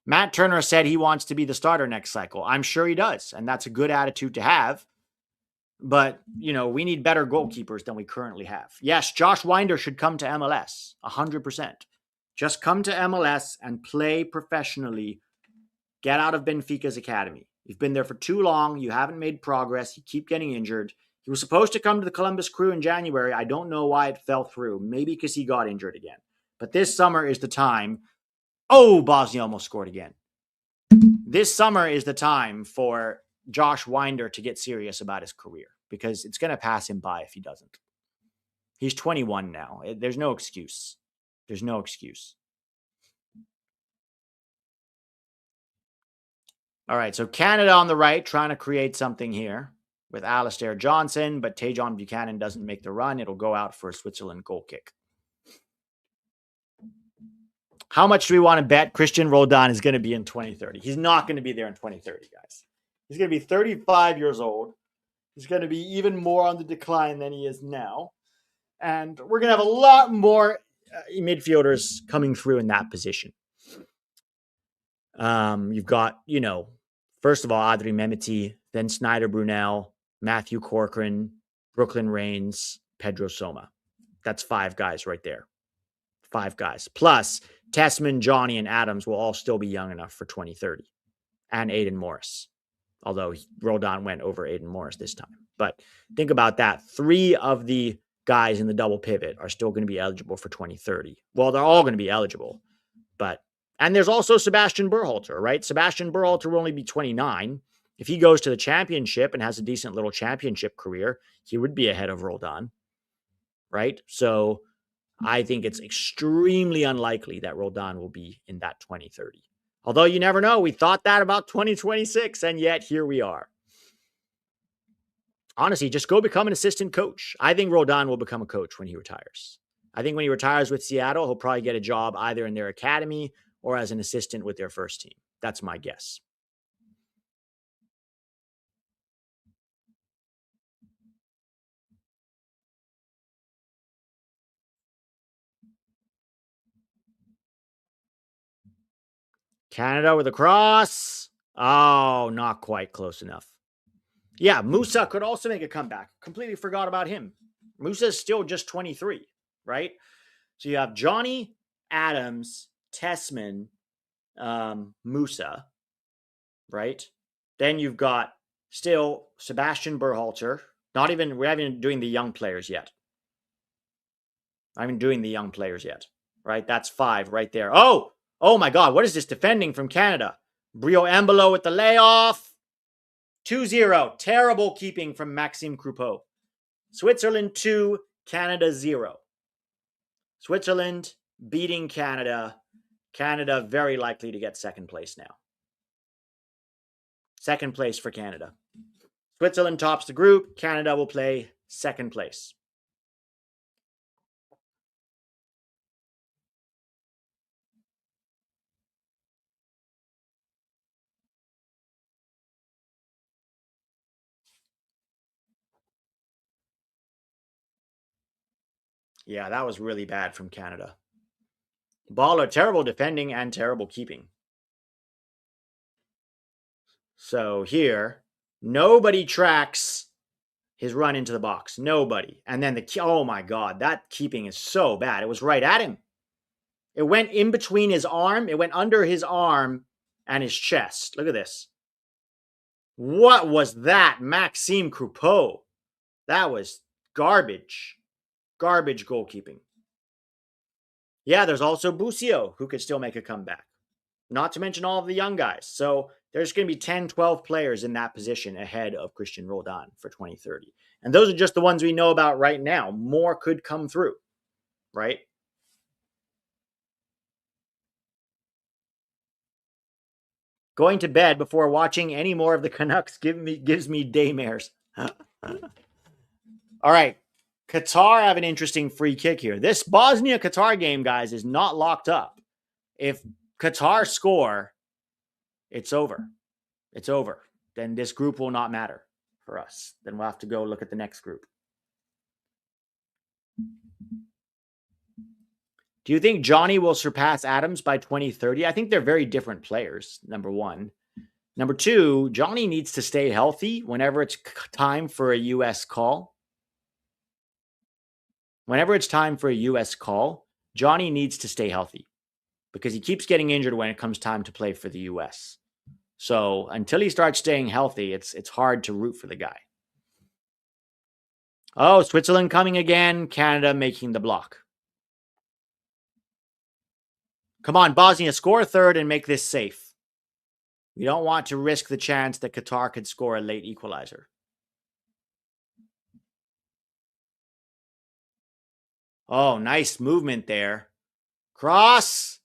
Matt Turner said he wants to be the starter next cycle. I'm sure he does, and that's a good attitude to have. But, we need better goalkeepers than we currently have. Yes, Josh Winder should come to MLS, 100%. Just come to MLS and play professionally. Get out of Benfica's academy. You've been there for too long. You haven't made progress. You keep getting injured. He was supposed to come to the Columbus Crew in January. I don't know why it fell through. Maybe because he got injured again. But this summer is the time. Oh, Bosnia almost scored again. This summer is the time for Josh Winder to get serious about his career because it's going to pass him by if he doesn't. He's 21 now. There's no excuse. There's no excuse. All right, so Canada on the right trying to create something here with Alistair Johnson, but Tajon Buchanan doesn't make the run. It'll go out for a Switzerland goal kick. How much do we want to bet Christian Roldan is going to be in 2030? He's not going to be there in 2030, guys. He's going to be 35 years old. He's going to be even more on the decline than he is now. And we're going to have a lot more midfielders coming through in that position. You've got, first of all, Adri Mehmeti, then Snyder Brunel, Matthew Corcoran, Brooklyn Reigns, Pedro Soma. That's 5 guys right there. 5 guys. Plus, Tessman, Johnny, and Adams will all still be young enough for 2030. And Aiden Morris. Although Roldan went over Aiden Morris this time. But think about that. 3 of the guys in the double pivot are still going to be eligible for 2030. Well, they're all going to be eligible. And there's also Sebastian Berhalter, right? Sebastian Berhalter will only be 29. If he goes to the championship and has a decent little championship career, he would be ahead of Roldan, right? So I think it's extremely unlikely that Roldan will be in that 2030. Although you never know. We thought that about 2026, and yet here we are. Honestly, just go become an assistant coach. I think Roldan will become a coach when he retires. I think when he retires with Seattle, he'll probably get a job either in their academy or as an assistant with their first team. That's my guess. Canada with a cross. Oh, not quite close enough. Yeah, Musa could also make a comeback. Completely forgot about him. Musa is still just 23, right? So you have Johnny, Adams, Tessman, Musa, right? Then you've got still Sebastian Berhalter. We're not even doing the young players yet. Right? That's 5 right there. Oh my God. What is this defending from Canada? Brio Embolo with the layoff. 2-0. Terrible keeping from Maxime Croupeau. Switzerland 2, Canada 0. Switzerland beating Canada. Canada very likely to get second place now. Second place for Canada. Switzerland tops the group. Canada will play second place. Yeah, that was really bad from Canada. Baller, terrible defending and terrible keeping. So here, nobody tracks his run into the box. Nobody. And then oh my God, that keeping is so bad. It was right at him. It went in between his arm. It went under his arm and his chest. Look at this. What was that? Maxime Croupeau. That was garbage. Garbage goalkeeping. Yeah, there's also Busio, who could still make a comeback. Not to mention all of the young guys. So there's going to be 10, 12 players in that position ahead of Christian Roldan for 2030. And those are just the ones we know about right now. More could come through, right? Going to bed before watching any more of the Canucks gives me daymares. All right. Qatar have an interesting free kick here. This Bosnia-Qatar game, guys, is not locked up. If Qatar score, it's over. It's over. Then this group will not matter for us. Then we'll have to go look at the next group. Do you think Johnny will surpass Adams by 2030? I think they're very different players, number one. Number two, Johnny needs to stay healthy whenever it's time for a U.S. call. Whenever it's time for a U.S. call, Johnny needs to stay healthy because he keeps getting injured when it comes time to play for the U.S. So until he starts staying healthy, it's hard to root for the guy. Oh, Switzerland coming again. Canada making the block. Come on, Bosnia, score a third and make this safe. We don't want to risk the chance that Qatar could score a late equalizer. Oh, nice movement there. Cross.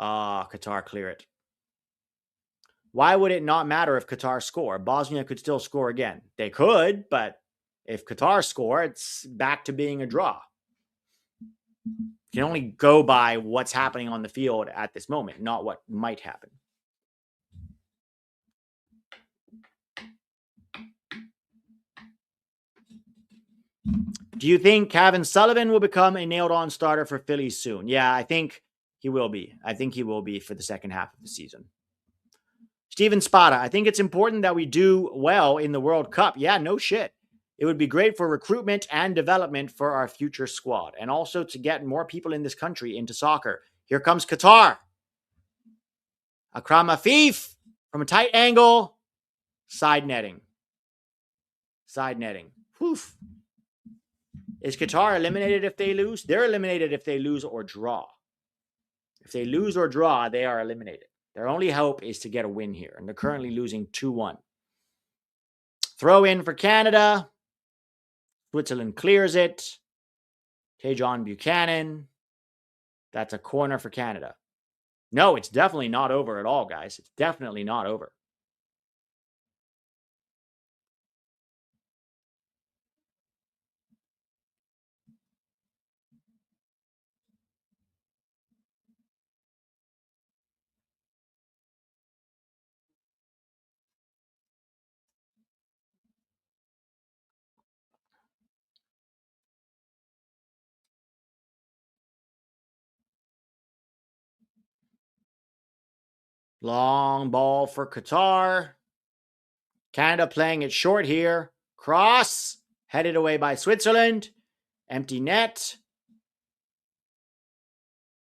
Qatar clear it. Why would it not matter if Qatar score? Bosnia could still score again. They could, but if Qatar score, it's back to being a draw. You can only go by what's happening on the field at this moment, not what might happen. Do you think Kevin Sullivan will become a nailed-on starter for Philly soon? Yeah, I think he will be. I think he will be for the second half of the season. Steven Spada, I think it's important that we do well in the World Cup. Yeah, no shit. It would be great for recruitment and development for our future squad, and also to get more people in this country into soccer. Here comes Qatar. Akram Afif from a tight angle. Side netting. Side netting. Woof. Is Qatar eliminated if they lose? They're eliminated if they lose or draw. If they lose or draw, they are eliminated. Their only hope is to get a win here, and they're currently losing 2-1. Throw in for Canada. Switzerland clears it. Tajon Buchanan. That's a corner for Canada. No, it's definitely not over at all, guys. It's definitely not over. Long ball for Qatar. Canada playing it short here. Cross. Headed away by Switzerland. Empty net.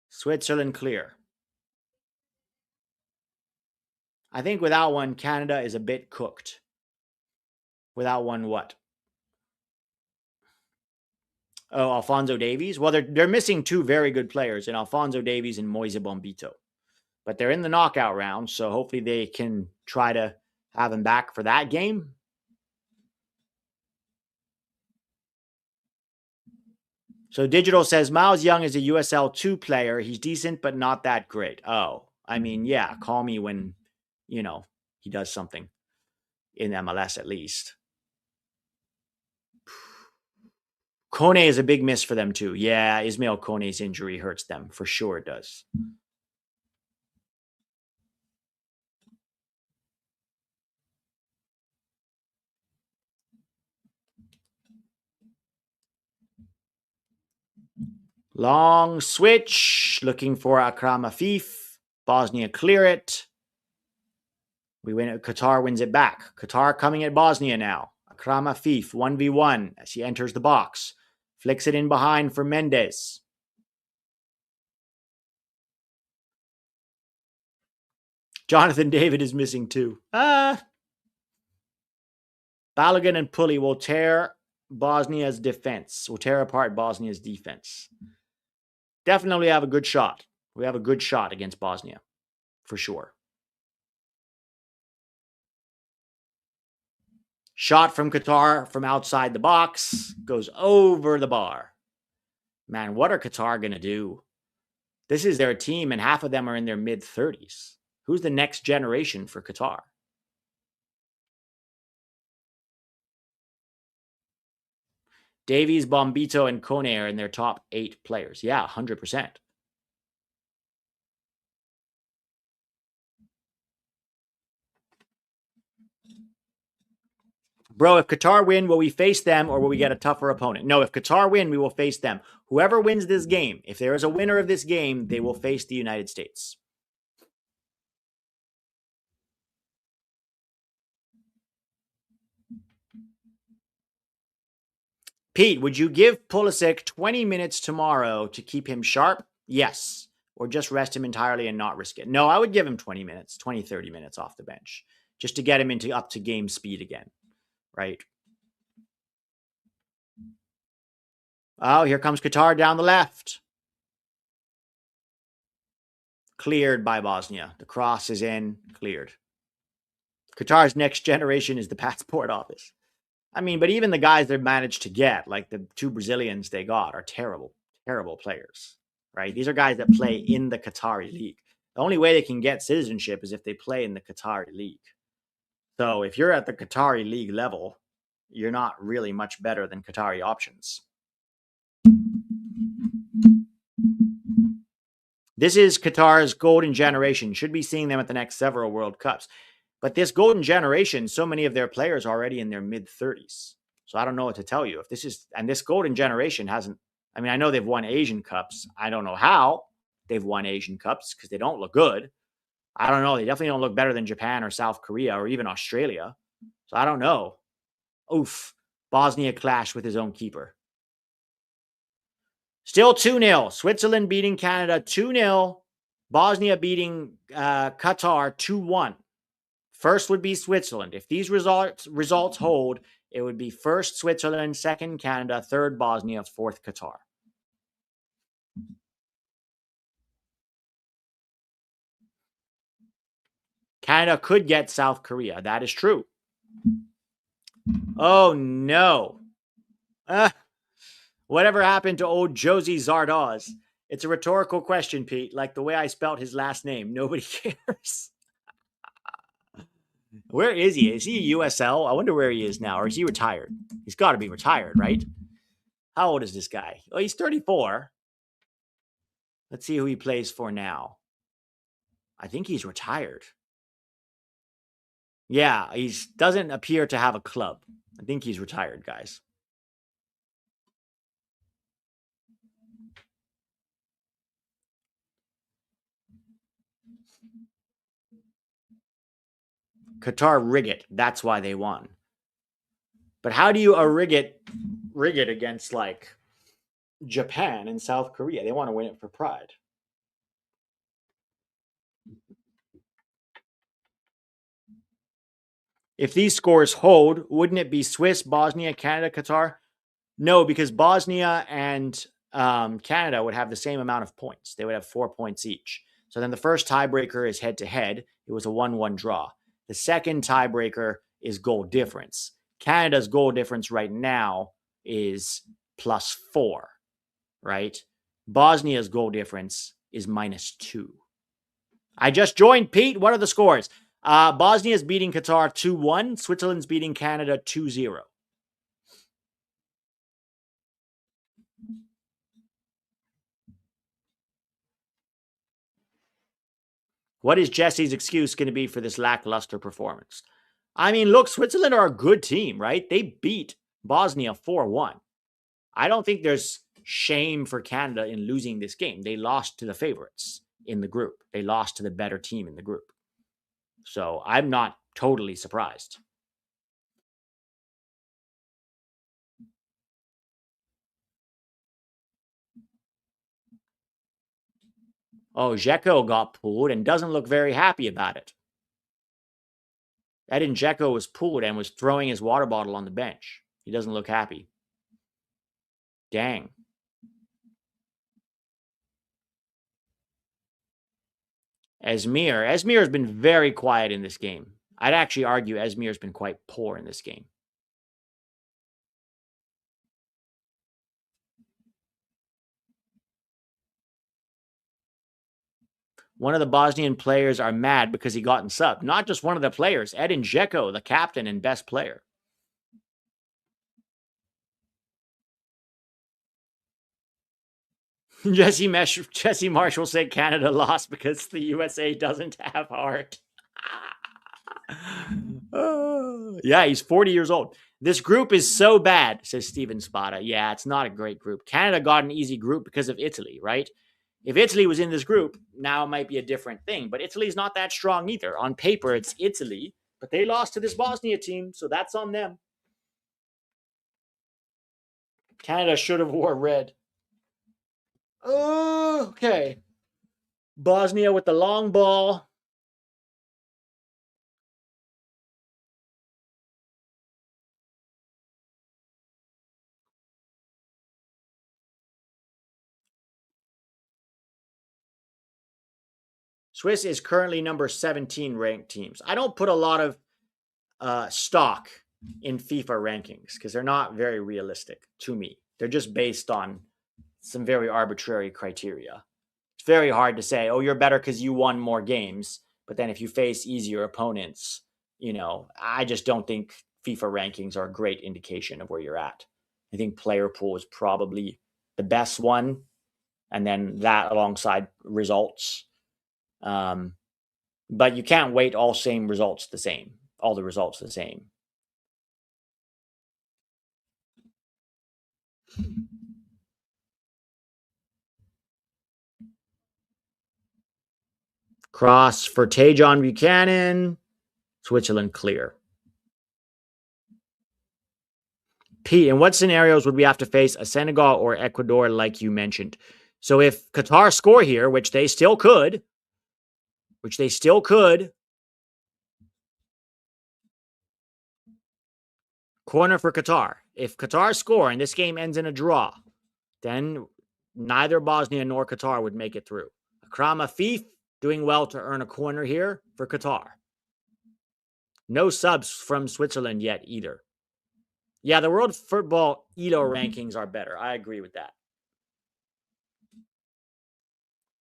Switzerland clear. I think without one, Canada is a bit cooked. Without one what? Oh, Alphonso Davies? Well, they're missing two very good players in Alphonso Davies and Moise Bombito. But they're in the knockout round, so hopefully they can try to have him back for that game. So Digital says Miles Young is a USL 2 player. He's decent, but not that great. Oh, I mean, yeah, call me when, he does something in MLS at least. Kone is a big miss for them too. Yeah, Ismail Kone's injury hurts them. For sure it does. Long switch, looking for Akram Afif. Bosnia clear it. We win it. Qatar wins it back. Qatar coming at Bosnia now. Akram Afif, 1v1 as he enters the box. Flicks it in behind for Mendes. Jonathan David is missing too. Balogun and Pulley will tear Bosnia's defense. Will tear apart Bosnia's defense. Definitely have a good shot. We have a good shot against Bosnia, for sure. Shot from Qatar from outside the box. Goes over the bar. Man, what are Qatar going to do? This is their team, and half of them are in their mid-30s. Who's the next generation for Qatar? Davies, Bombito, and Kone are in their top 8 players. Yeah, 100%. Bro, if Qatar win, will we face them or will we get a tougher opponent? No, if Qatar win, we will face them. Whoever wins this game, if there is a winner of this game, they will face the United States. Pete, would you give Pulisic 20 minutes tomorrow to keep him sharp? Yes. Or just rest him entirely and not risk it? No, I would give him 20 minutes, 20, 30 minutes off the bench just to get him up to game speed again, right? Oh, here comes Qatar down the left. Cleared by Bosnia. The cross is in, cleared. Qatar's next generation is the passport office. I mean, but even the guys they managed to get, like the 2 Brazilians they got, are terrible, terrible players, right? These are guys that play in the Qatari league. The only way they can get citizenship is if they play in the Qatari league. So if you're at the Qatari league level, you're not really much better than Qatari options. This is Qatar's golden generation. Should be seeing them at the next several World Cups. But this golden generation, so many of their players are already in their mid-30s. So I don't know what to tell you. If this is, and this golden generation hasn't, I mean, I know they've won Asian Cups. I don't know how they've won Asian Cups because they don't look good. I don't know. They definitely don't look better than Japan or South Korea or even Australia. So I don't know. Oof. Bosnia clashed with his own keeper. Still 2-0. Switzerland beating Canada 2-0. Bosnia beating Qatar 2-1. First would be Switzerland. If these results hold, it would be first Switzerland, second Canada, third Bosnia, fourth Qatar. Canada could get South Korea. That is true. Oh, no. Whatever happened to old Josie Zardoz? It's a rhetorical question, Pete. Like the way I spelt his last name. Nobody cares. Where is he? Is he a USL? I wonder where he is now. Or is he retired? He's got to be retired, right? How old is this guy? Oh, he's 34. Let's see who he plays for now. I think he's retired. Yeah, he doesn't appear to have a club. I think he's retired, guys. Qatar rig it. That's why they won. But how do you rig it against like Japan and South Korea? They want to win it for pride. If these scores hold, wouldn't it be Swiss, Bosnia, Canada, Qatar? No, because Bosnia and Canada would have the same amount of points. They would have 4 points each. So then the first tiebreaker is head-to-head. It was a 1-1 draw. The second tiebreaker is goal difference. Canada's goal difference right now is +4. right? Bosnia's goal difference is -2. I just joined, Pete. What are the scores? Bosnia's beating Qatar 2-1. Switzerland's beating Canada 2-0. What is Jesse's excuse going to be for this lackluster performance? I mean, look, Switzerland are a good team, right? They beat Bosnia 4-1. I don't think there's shame for Canada in losing this game. They lost to the favorites in the group. They lost to the better team in the group. So I'm not totally surprised. Oh, Dzeko got pulled and doesn't look very happy about it. Edin Dzeko was pulled and was throwing his water bottle on the bench. He doesn't look happy. Dang. Esmir has been very quiet in this game. I'd actually argue Esmir's been quite poor in this game. One of the Bosnian players are mad because he got in sub. Not just one of the players, Edin Dzeko, the captain and best player. Jesse Marshall said Canada lost because the USA doesn't have heart. Yeah, he's 40 years old. This group is so bad, says Steven Spada. Yeah, it's not a great group. Canada got an easy group because of Italy, right? If Italy was in this group, now it might be a different thing. But Italy's not that strong either. On paper, it's Italy, but they lost to this Bosnia team, so that's on them. Canada should have wore red. Okay. Bosnia with the long ball. Swiss is currently number 17 ranked teams. I don't put a lot of stock in FIFA rankings because they're not very realistic to me. They're just based on some very arbitrary criteria. It's very hard to say, oh, you're better because you won more games. But then if you face easier opponents, I just don't think FIFA rankings are a great indication of where you're at. I think player pool is probably the best one. And then that alongside results. But you can't weight all the results the same. Cross for Tajon Buchanan. Switzerland clear. Pete, in what scenarios would we have to face a Senegal or Ecuador like you mentioned? So if Qatar score here, which they still could, corner for Qatar. If Qatar score and this game ends in a draw, then neither Bosnia nor Qatar would make it through. Akram Afif doing well to earn a corner here for Qatar. No subs from Switzerland yet either. Yeah, the World Football ELO rankings are better. I agree with that.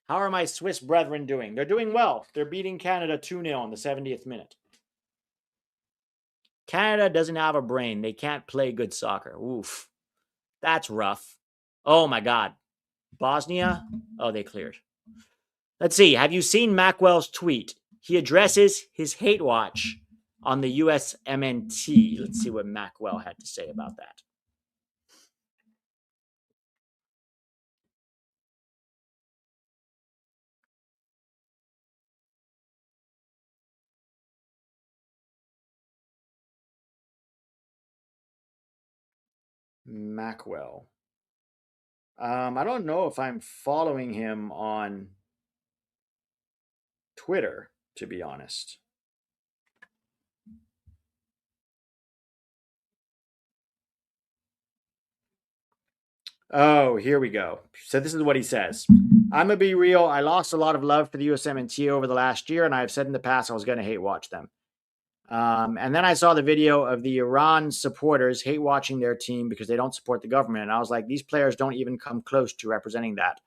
How are my Swiss brethren doing? They're doing well. They're beating Canada 2-0 in the 70th minute. Canada doesn't have a brain. They can't play good soccer. Oof. That's rough. Oh, my God. Bosnia? Oh, they cleared. Let's see. Have you seen Macwell's tweet? He addresses his hate watch on the USMNT. Let's see what Macwell had to say about that. Macwell. I don't know if I'm following him on Twitter, to be honest. Oh, here we go. So this is what he says. I'm going to be real. I lost a lot of love for the USMNT over the last year, and I've said in the past I was going to hate watch them. And then I saw the video of the Iran supporters hate watching their team because they don't support the government. And I was like, these players don't even come close to representing that.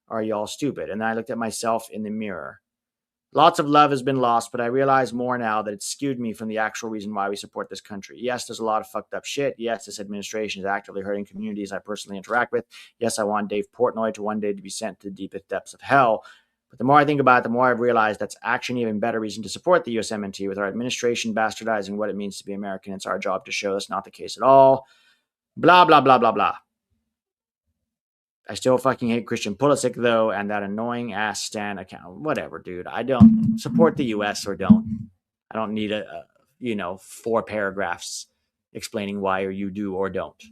Are y'all stupid? And then I looked at myself in the mirror. Lots of love has been lost, but I realize more now that it's skewed me from the actual reason why we support this country. Yes, there's a lot of fucked up shit. Yes, this administration is actively hurting communities I personally interact with. Yes, I want Dave Portnoy to one day to be sent to the deepest depths of hell. But the more I think about it, the more I've realized that's actually an even better reason to support the USMNT. With our administration bastardizing what it means to be American, it's our job to show that's not the case at all. Blah, blah, blah, blah, blah. I still fucking hate Christian Pulisic, though, and that annoying ass Stan account. Whatever, dude. I don't support the U.S. or don't. I don't need 4 paragraphs explaining why or you do or don't.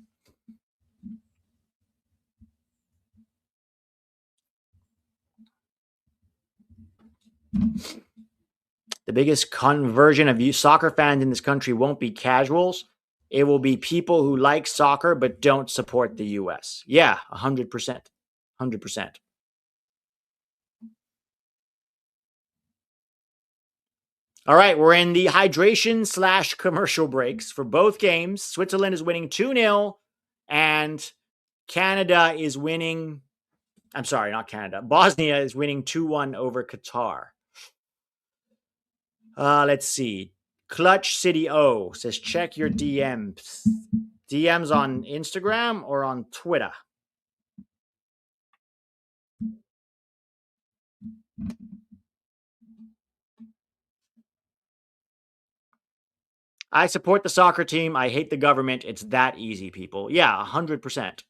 The biggest conversion of you soccer fans in this country won't be casuals. It will be people who like soccer but don't support the U.S. Yeah, 100%. 100%. All right, we're in the hydration / commercial breaks for both games. Switzerland is winning 2-0, and Canada is winning. I'm sorry, not Canada. Bosnia is winning 2-1 over Qatar. Let's see. Clutch City O says, check your DMs. DMs on Instagram or on Twitter? I support the soccer team. I hate the government. It's that easy, people. Yeah, 100%.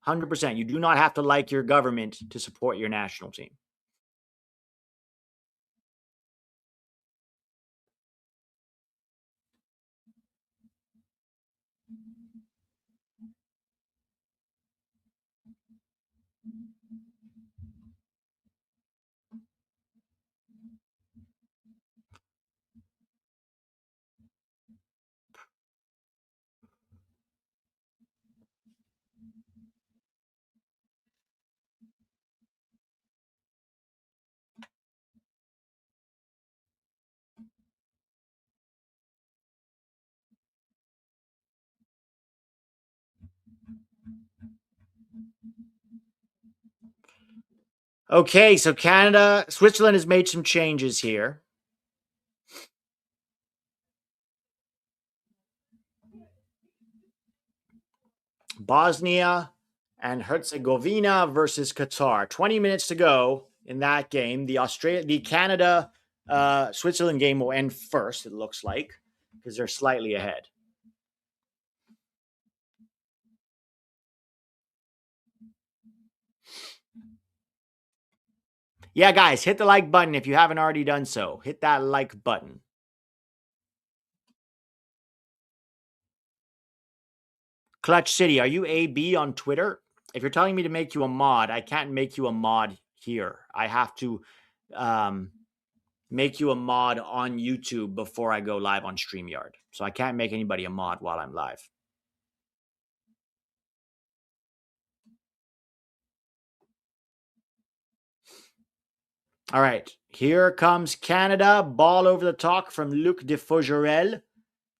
100%. You do not have to like your government to support your national team. Okay, so Switzerland has made some changes here. Bosnia and Herzegovina versus Qatar. 20 minutes to go in that game. The Canada Switzerland game will end first, it looks like, because they're slightly ahead. Yeah, guys, hit the like button if you haven't already done so. Hit that like button. Clutch City, are you AB on Twitter? If you're telling me to make you a mod, I can't make you a mod here. I have to make you a mod on YouTube before I go live on StreamYard. So I can't make anybody a mod while I'm live. All right, here comes Canada. Ball over the top from Luc de Fougerel.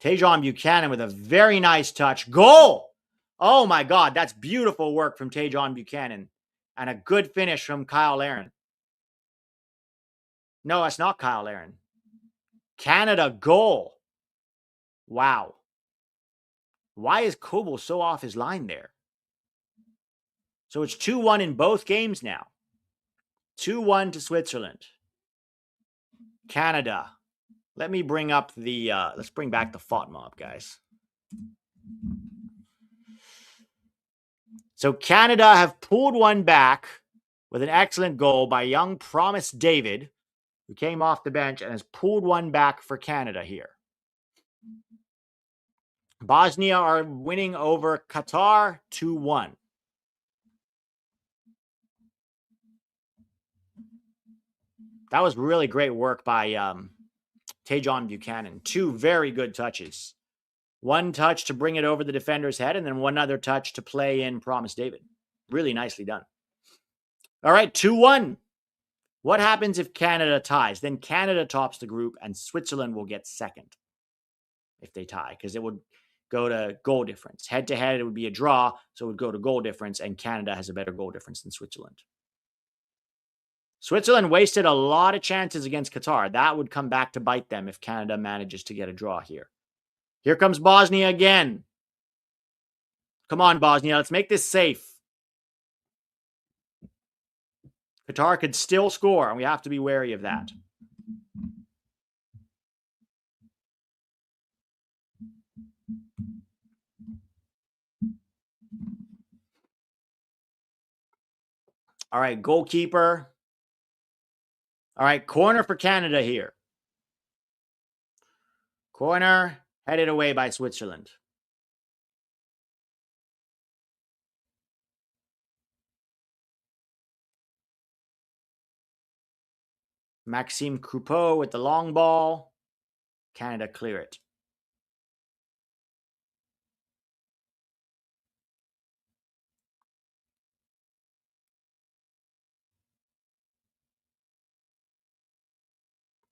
Tajon Buchanan with a very nice touch. Goal! Oh my God, that's beautiful work from Tajon Buchanan. And a good finish from Kyle Aaron. No, that's not Kyle Aaron. Canada goal. Wow. Why is Koble so off his line there? So it's 2-1 in both games now. 2-1 to Switzerland. Canada. Let me bring up the, let's bring back the FOT mob, guys. So Canada have pulled one back with an excellent goal by young Promise David, who came off the bench and has pulled one back for Canada here. Bosnia are winning over Qatar 2-1. That was really great work by Tajon Buchanan. 2 very good touches. 1 touch to bring it over the defender's head, and then 1 other touch to play in Promise David. Really nicely done. All right, 2-1. What happens if Canada ties? Then Canada tops the group, and Switzerland will get second. if they tie, because it would go to goal difference. Head to head, it would be a draw, so it would go to goal difference, and Canada has a better goal difference than Switzerland. Switzerland wasted a lot of chances against Qatar. That would come back to bite them if Canada manages to get a draw here. Here comes Bosnia again. Come on, Bosnia. Let's make this safe. Qatar could still score, and we have to be wary of that. All right, goalkeeper. All right, corner for Canada here. Corner headed away by Switzerland. Maxime Coupeau with the long ball. Canada clear it.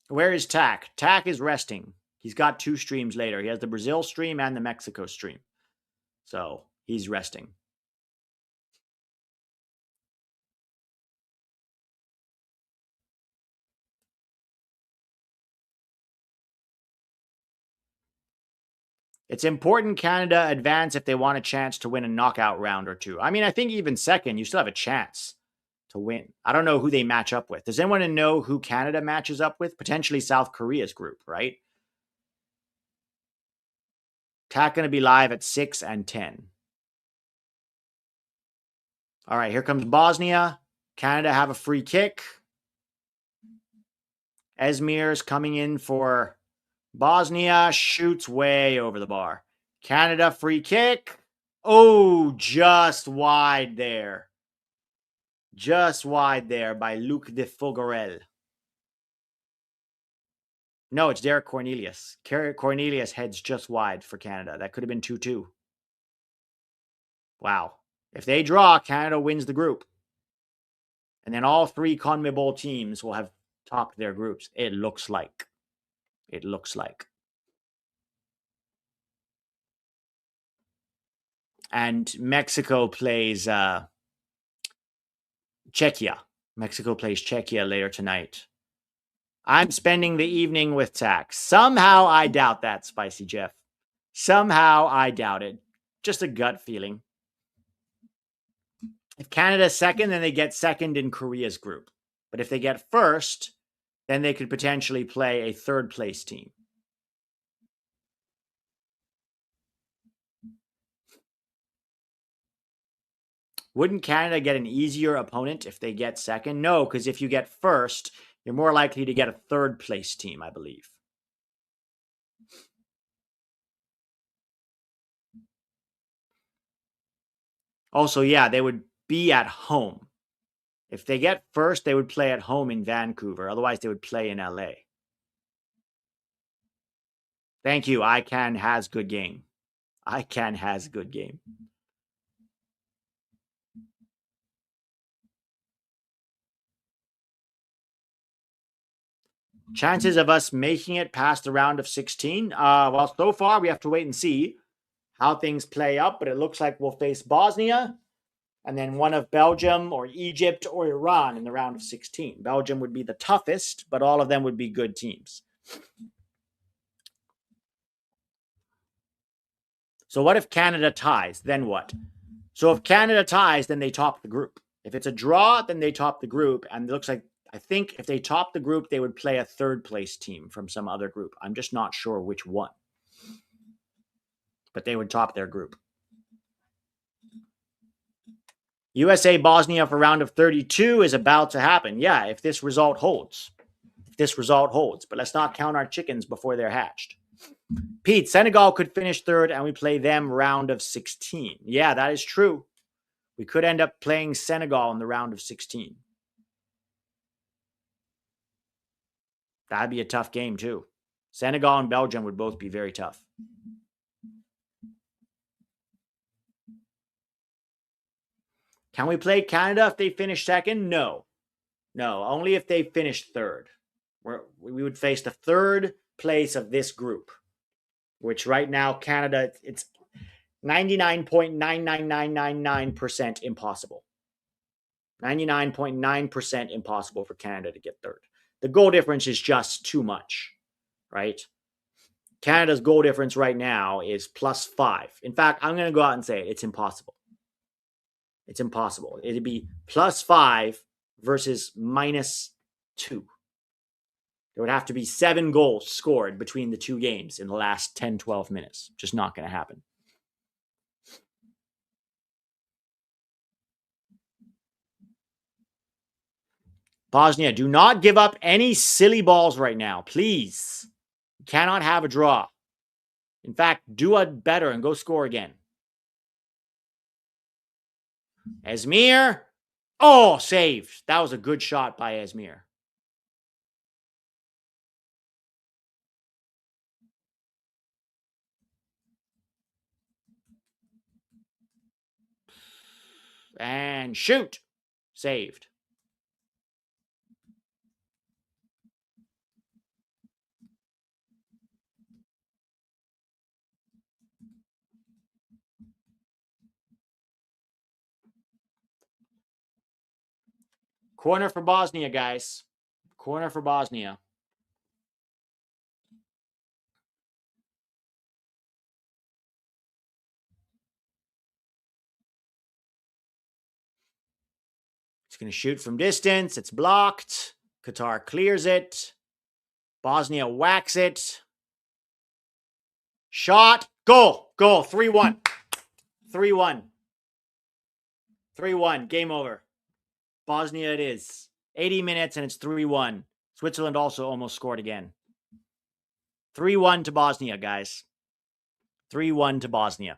Where is Tack? Tack is resting. He's got 2 streams later. He has the Brazil stream and the Mexico stream. So he's resting. It's important Canada advance if they want a chance to win a knockout round or two. I mean, I think even second, you still have a chance to win. I don't know who they match up with. Does anyone know who Canada matches up with? Potentially South Korea's group, right? Tack going to be live at 6 and 10. All right, here comes Bosnia. Canada have a free kick. Esmir's coming in for Bosnia, shoots way over the bar. Canada free kick. Oh, just wide there. Just wide there by Luc de Fogarel. No, it's Derek Cornelius. Cornelius heads just wide for Canada. That could have been 2-2. Wow. If they draw, Canada wins the group. And then all 3 CONMEBOL teams will have topped their groups. It looks like. It looks like. And Mexico plays Czechia. Mexico plays Czechia later tonight. I'm spending the evening with Tack. Somehow I doubt that, Spicy Jeff. Somehow I doubt it. Just a gut feeling. If Canada's second, then they get second in Korea's group. But if they get first, then they could potentially play a third place team. Wouldn't Canada get an easier opponent if they get second? No, because if you get first, you're more likely to get a third place team, I believe. Also, yeah, they would be at home. If they get first, they would play at home in Vancouver. Otherwise, they would play in LA. Thank you. ICANN has good game. ICANN has good game. Chances of us making it past the round of 16? Well, so far we have to wait and see how things play up, but it looks like we'll face Bosnia and then one of Belgium or Egypt or Iran in the round of 16. Belgium would be the toughest, but all of them would be good teams. So what if Canada ties? Then what? So if Canada ties, then they top the group. If it's a draw, then they top the group. And it looks like, I think if they top the group, they would play a third place team from some other group. I'm just not sure which one. But they would top their group. USA Bosnia for round of 32 is about to happen. Yeah, if this result holds. If this result holds. But let's not count our chickens before they're hatched. Pete, Senegal could finish third and we play them round of 16. Yeah, that is true. We could end up playing Senegal in the round of 16. That'd be a tough game too. Senegal and Belgium would both be very tough. Can we play Canada if they finish second? No. No, only if they finish third. We would face the third place of this group. which right now Canada, it's 99.99999% impossible. 99.9% impossible for Canada to get third. The goal difference is just too much, right? Canada's goal difference right now is +5. In fact, I'm going to go out and say it's impossible. It's impossible. It'd be +5 versus -2. There would have to be 7 goals scored between the two games in the last 10, 12 minutes. Just not going to happen. Bosnia, do not give up any silly balls right now, please. You cannot have a draw. In fact, do it better and go score again. Esmir. Oh, saved. That was a good shot by Esmir. And shoot. Saved. Corner for Bosnia, guys. Corner for Bosnia. It's going to shoot from distance. It's blocked. Qatar clears it. Bosnia whacks it. Shot. Goal. Goal. 3-1. 3-1. 3-1. Game over. Bosnia it is. 80 minutes and it's 3-1. Switzerland also almost scored again. 3-1 to Bosnia, guys. 3-1 to Bosnia.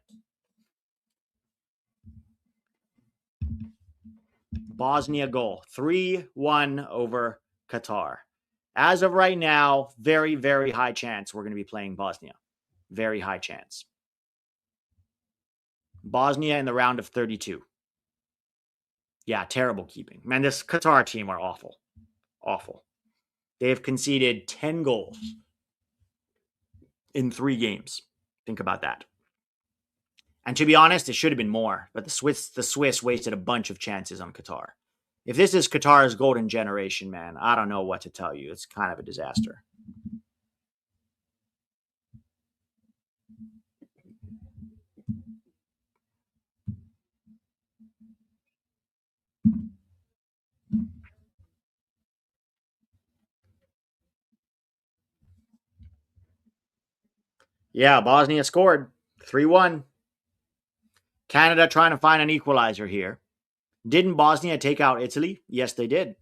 Bosnia goal. 3-1 over Qatar. As of right now, very, very high chance we're going to be playing Bosnia. Very high chance. Bosnia in the round of 32. Yeah, terrible keeping. Man, this Qatar team are awful. Awful. They have conceded 10 goals in 3 games. Think about that. And to be honest, it should have been more, but the Swiss wasted a bunch of chances on Qatar. If this is Qatar's golden generation, man, I don't know what to tell you. It's kind of a disaster. Yeah, Bosnia scored 3-1. Canada trying to find an equalizer here. Didn't Bosnia take out Italy? Yes, they did.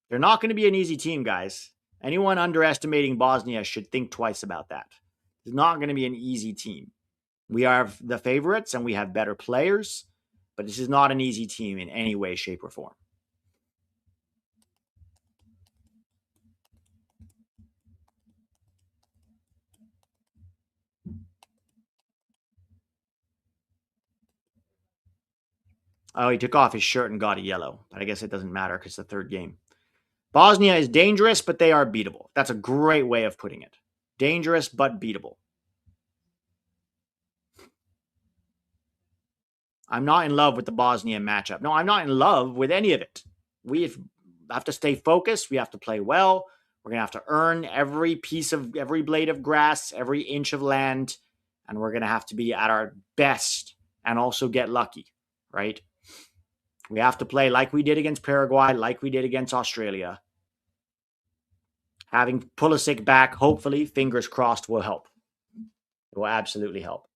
They're not going to be an easy team, guys. Anyone underestimating Bosnia should think twice about that. It's not going to be an easy team. We are the favorites and we have better players, but this is not an easy team in any way, shape, or form. Oh, he took off his shirt and got a yellow, but I guess it doesn't matter because it's the third game. Bosnia is dangerous, but they are beatable. That's a great way of putting it. Dangerous, but beatable. I'm not in love with the Bosnia matchup. No, I'm not in love with any of it. We have to stay focused. We have to play well. We're going to have to earn every piece of every blade of grass, every inch of land, and we're going to have to be at our best and also get lucky, right? We have to play like we did against Paraguay, like we did against Australia. Having Pulisic back, hopefully, fingers crossed, will help. It will absolutely help.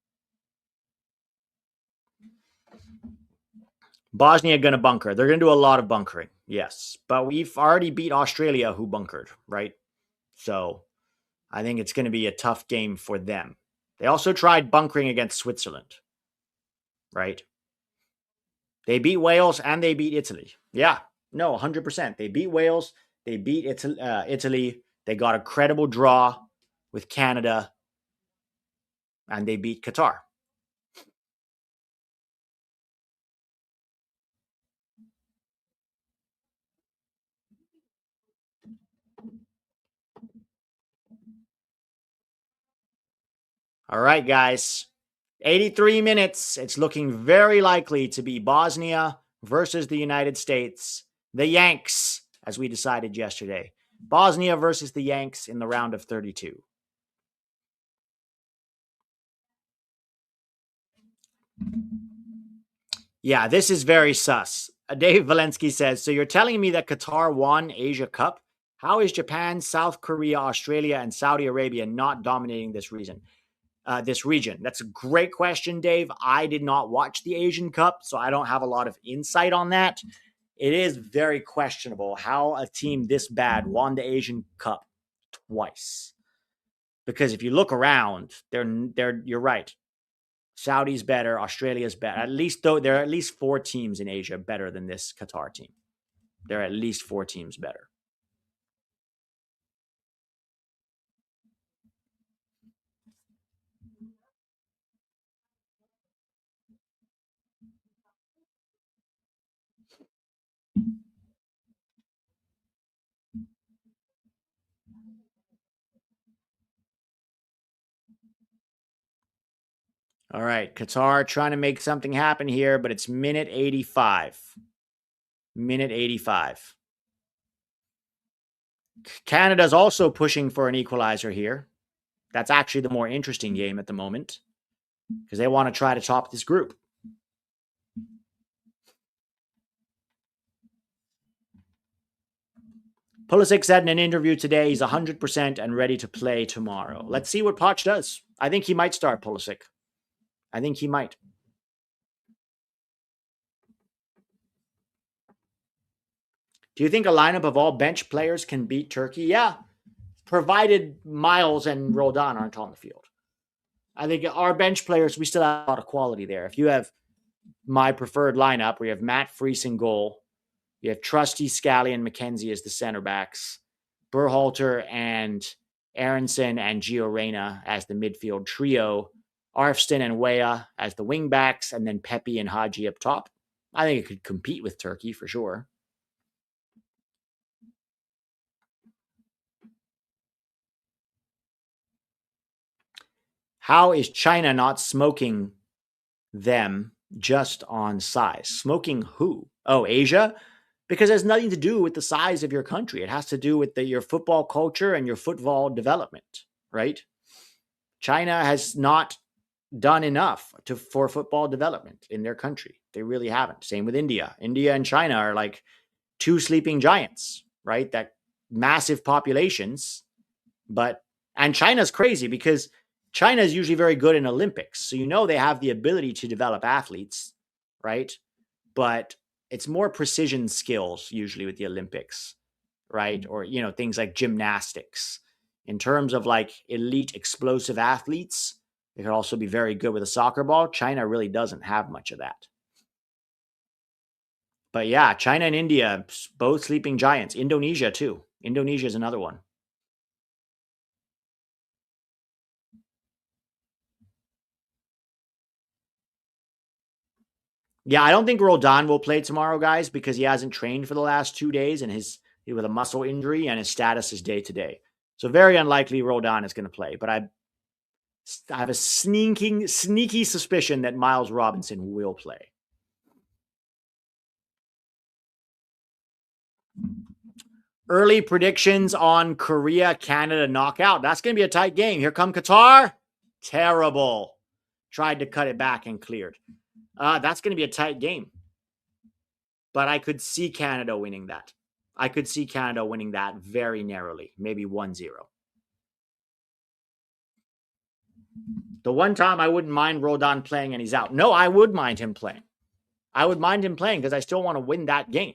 Bosnia going to bunker. They're going to do a lot of bunkering, yes. But we've already beat Australia, who bunkered, right? So I think it's going to be a tough game for them. They also tried bunkering against Switzerland, right? They beat Wales and they beat Italy. Yeah, no, 100%. They beat Wales. They beat Italy. They got a credible draw with Canada. And they beat Qatar. All right, guys. 83 minutes. It's looking very likely to be Bosnia versus the United States. The Yanks, as we decided yesterday. Bosnia versus the Yanks in the round of 32. Yeah, this is very sus. Dave Valensky says, so you're telling me that Qatar won Asia Cup? How is Japan, South Korea, Australia, and Saudi Arabia not dominating this region? That's a great question, Dave. I did not watch the Asian Cup, so I don't have a lot of insight on that. It is very questionable how a team this bad won the Asian Cup twice. Because if you look around, you're right. Saudi's better, Australia's better. At least though there are at least 4 teams in Asia better than this Qatar team. There are at least 4 teams better. All right, Qatar trying to make something happen here, but it's minute 85. Minute 85. Canada's also pushing for an equalizer here. That's actually the more interesting game at the moment because they want to try to top this group. Pulisic said in an interview today he's 100% and ready to play tomorrow. Let's see what Poch does. I think he might start Pulisic. I think he might. Do you think a lineup of all bench players can beat Turkey? Yeah, provided Miles and Roldan aren't on the field. I think our bench players, we still have a lot of quality there. If you have my preferred lineup, where you have Matt Freese in goal, you have Trusty, Scally, and McKenzie as the center backs, Berhalter and Aronson and Gio Reyna as the midfield trio, Arfston and Weah as the wing backs, and then Pepe and Haji up top. I think it could compete with Turkey for sure. How is China not smoking them just on size? Smoking who? Oh, Asia? Because it has nothing to do with the size of your country. It has to do with your football culture and your football development, right? China has not done enough for football development in their country. They really haven't. Same with India. India and China are like 2 sleeping giants, right? That massive populations, and China's crazy because China is usually very good in Olympics. So they have the ability to develop athletes, right? But it's more precision skills usually with the Olympics, right? Or things like gymnastics. In terms of like elite explosive athletes, they could also be very good with a soccer ball. China really doesn't have much of that. But yeah, China and India, both sleeping giants. Indonesia too. Indonesia is another one. Yeah, I don't think Roldan will play tomorrow, guys, because he hasn't trained for the last 2 days and he's with a muscle injury and his status is day to day. So very unlikely Roldan is going to play. But I have a sneaky suspicion that Miles Robinson will play. Early predictions on Korea, Canada knockout. That's going to be a tight game. Here come Qatar. Terrible. Tried to cut it back and cleared. That's going to be a tight game. But I could see Canada winning that. I could see Canada winning that very narrowly, maybe 1-0. The one time I wouldn't mind Roldan playing and he's out. No, I would mind him playing. I would mind him playing because I still want to win that game.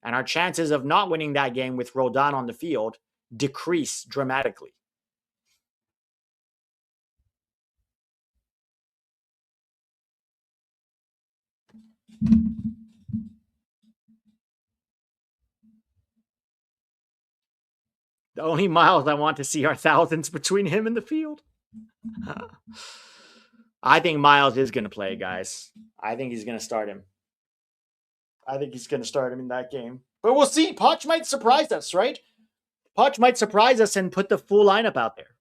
And our chances of not winning that game with Roldan on the field decrease dramatically. The only miles I want to see are thousands between him and the field. I think Miles is going to play, guys. I think he's going to start him. I think he's going to start him in that game. But we'll see. Poch might surprise us, right? Poch might surprise us and put the full lineup out there.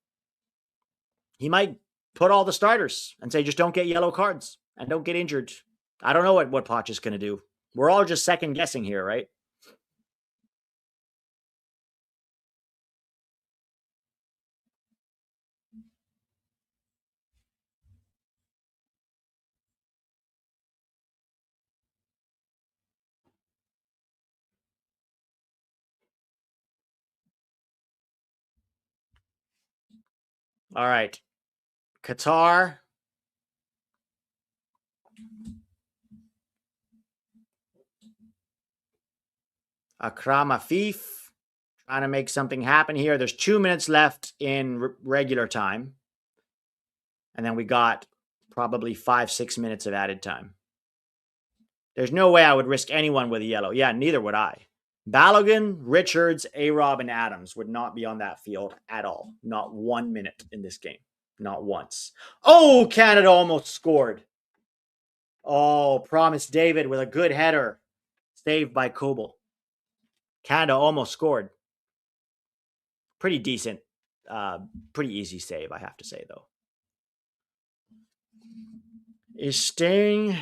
He might put all the starters and say just don't get yellow cards and don't get injured. I don't know what Poch is going to do. We're all just second guessing here, right? All right. Qatar. Akram Afif. Trying to make something happen here. There's 2 minutes left in regular time. And then we got probably 5-6 minutes of added time. There's no way I would risk anyone with a yellow. Yeah, neither would I. Balogun, Richards, A-Rob, and Adams would not be on that field at all. Not 1 minute in this game. Not once. Oh, Canada almost scored. Oh, Promise David with a good header. Saved by Kobel. Canada almost scored. Pretty decent. Pretty easy save, I have to say, though. Is staying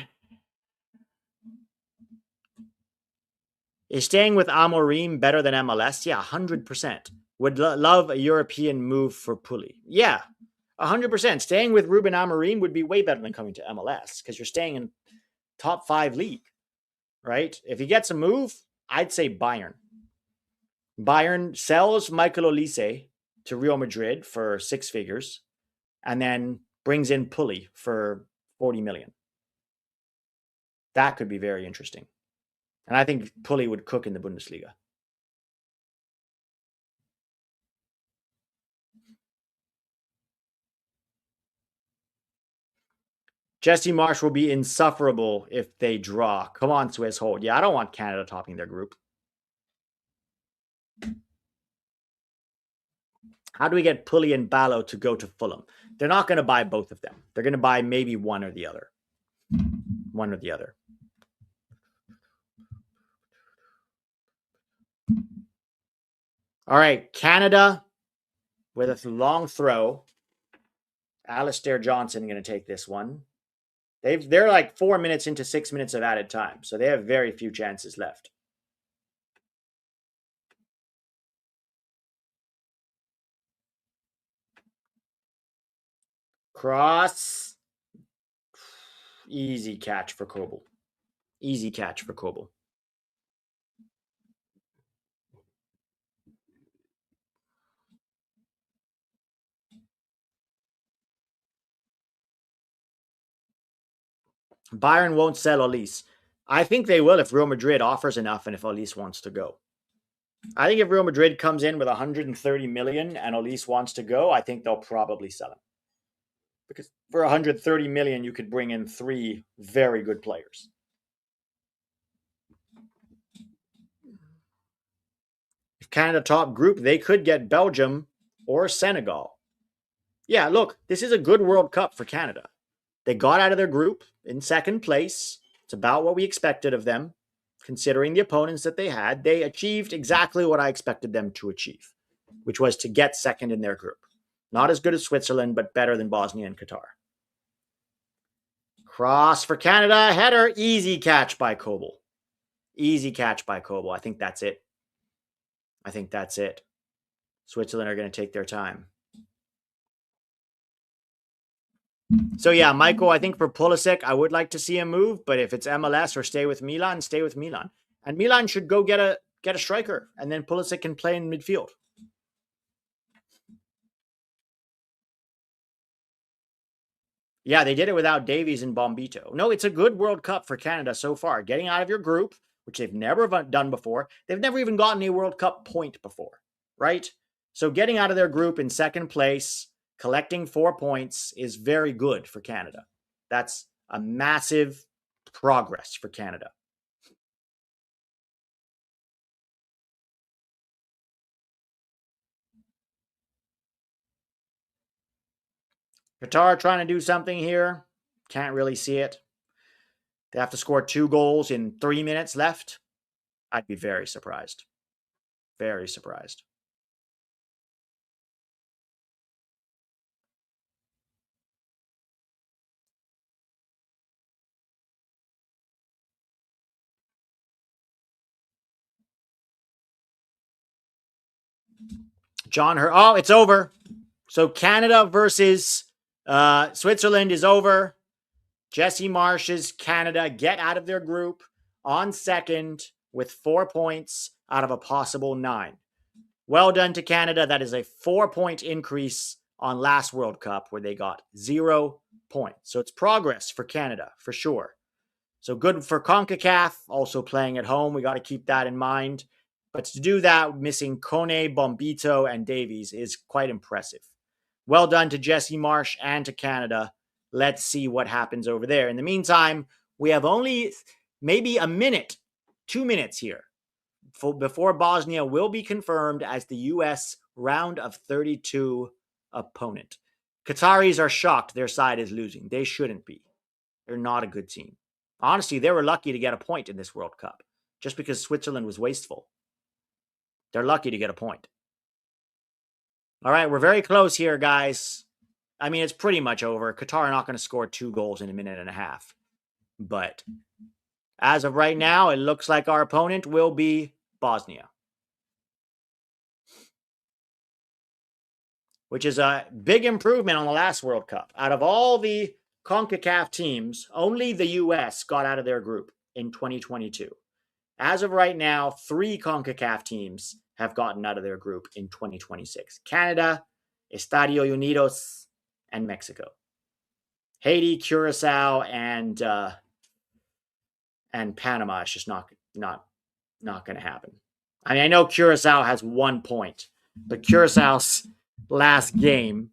with Amorim better than MLS? Yeah, 100%. Would love a European move for Pully. Yeah, 100%. Staying with Ruben Amorim would be way better than coming to MLS because you're staying in top 5 league, right? If he gets a move, I'd say Bayern. Bayern sells Michael Olise to Real Madrid for 6 figures and then brings in Pully for 40 million. That could be very interesting. And I think Pully would cook in the Bundesliga. Jesse Marsh will be insufferable if they draw. Come on, Swiss, hold. Yeah, I don't want Canada topping their group. How do we get Pully and Ballo to go to Fulham? They're not going to buy both of them. They're going to buy maybe one or the other. One or the other. All right, Canada with a long throw. Alistair Johnson going to take this one. They're like 4 minutes into 6 minutes of added time, so they have very few chances left. Cross. Easy catch for Kobel. Easy catch for Kobel. Bayern won't sell Olise. I think they will if Real Madrid offers enough and if Olise wants to go. I think if Real Madrid comes in with 130 million and Olise wants to go, I think they'll probably sell him. Because for 130 million, you could bring in 3 very good players. If Canada top group, they could get Belgium or Senegal. Yeah, look, this is a good World Cup for Canada. They got out of their group in second place. It's about what we expected of them, considering the opponents that they had. They achieved exactly what I expected them to achieve, which was to get second in their group. Not as good as Switzerland, but better than Bosnia and Qatar. Cross for Canada, header, easy catch by Kobel. Easy catch by Kobel. I think that's it. I think that's it. Switzerland are going to take their time. So yeah, Michael, I think for Pulisic, I would like to see him move, but if it's MLS or stay with Milan, stay with Milan. And Milan should go get a striker, and then Pulisic can play in midfield. Yeah, they did it without Davies and Bombito. No, it's a good World Cup for Canada so far. Getting out of your group, which they've never done before. They've never even gotten a World Cup point before, right? So getting out of their group in second place, collecting 4 points is very good for Canada. That's a massive progress for Canada. Qatar trying to do something here. Can't really see it. They have to score 2 goals in 3 minutes left. I'd be very surprised. Very surprised. John Her. Oh, it's over. So Canada versus Switzerland is over. Jesse Marsh's Canada get out of their group on second with 4 points out of a possible 9. Well done to Canada. That is a 4-point increase on last World Cup where they got 0 points. So it's progress for Canada for sure. So good for CONCACAF, also playing at home. We got to keep that in mind. But to do that, missing Kone, Bombito, and Davies is quite impressive. Well done to Jesse Marsh and to Canada. Let's see what happens over there. In the meantime, we have only maybe a minute, 2 minutes here before Bosnia will be confirmed as the U.S. round of 32 opponent. Qataris are shocked their side is losing. They shouldn't be. They're not a good team. Honestly, they were lucky to get a point in this World Cup just because Switzerland was wasteful. They're lucky to get a point. All right, we're very close here, guys. I mean, it's pretty much over. Qatar are not going to score 2 goals in a minute and a half. But as of right now, it looks like our opponent will be Bosnia, which is a big improvement on the last World Cup. Out of all the CONCACAF teams, only the U.S. got out of their group in 2022. As of right now, 3 CONCACAF teams have gotten out of their group in 2026. Canada, Estadio Unidos, and Mexico. Haiti, Curacao, and Panama is just not going to happen. I mean, I know Curacao has 1 point, but Curaçao's last game,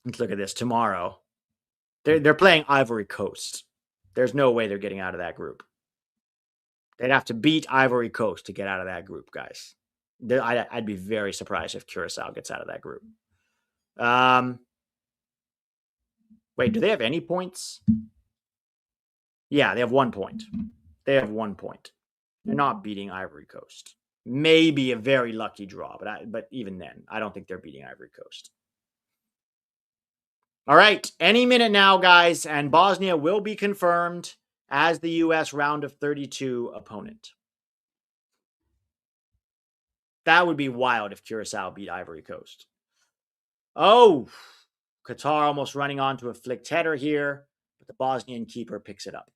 let's look at this, tomorrow, they're playing Ivory Coast. There's no way they're getting out of that group. They'd have to beat Ivory Coast to get out of that group, guys. I'd be very surprised if Curacao gets out of that group. Wait, do they have any points? Yeah, they have 1 point. They have 1 point. They're not beating Ivory Coast. Maybe a very lucky draw, but even then, I don't think they're beating Ivory Coast. All right, any minute now, guys, and Bosnia will be confirmed as the U.S. round of 32 opponent. That would be wild if Curacao beat Ivory Coast. Oh, Qatar almost running onto a flicked header here, but the Bosnian keeper picks it up.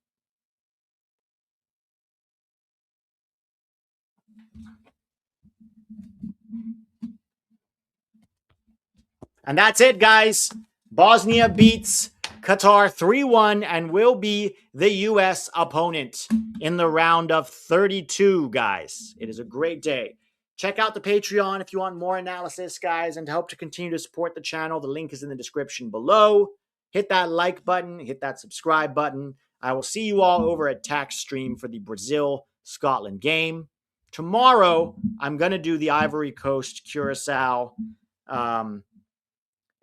And that's it, guys. Bosnia beats Qatar 3-1 and will be the U.S. opponent in the round of 32, guys. It is a great day. Check out the Patreon if you want more analysis, guys, and to help to continue to support the channel. The link is in the description below. Hit that like button. Hit that subscribe button. I will see you all over at Tax Stream for the Brazil-Scotland game. Tomorrow, I'm going to do the Ivory Coast, Curacao,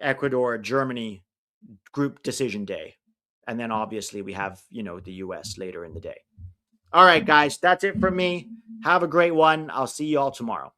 Ecuador, Germany group decision day. And then obviously we have, the U.S. later in the day. All right, guys, that's it from me. Have a great one. I'll see you all tomorrow.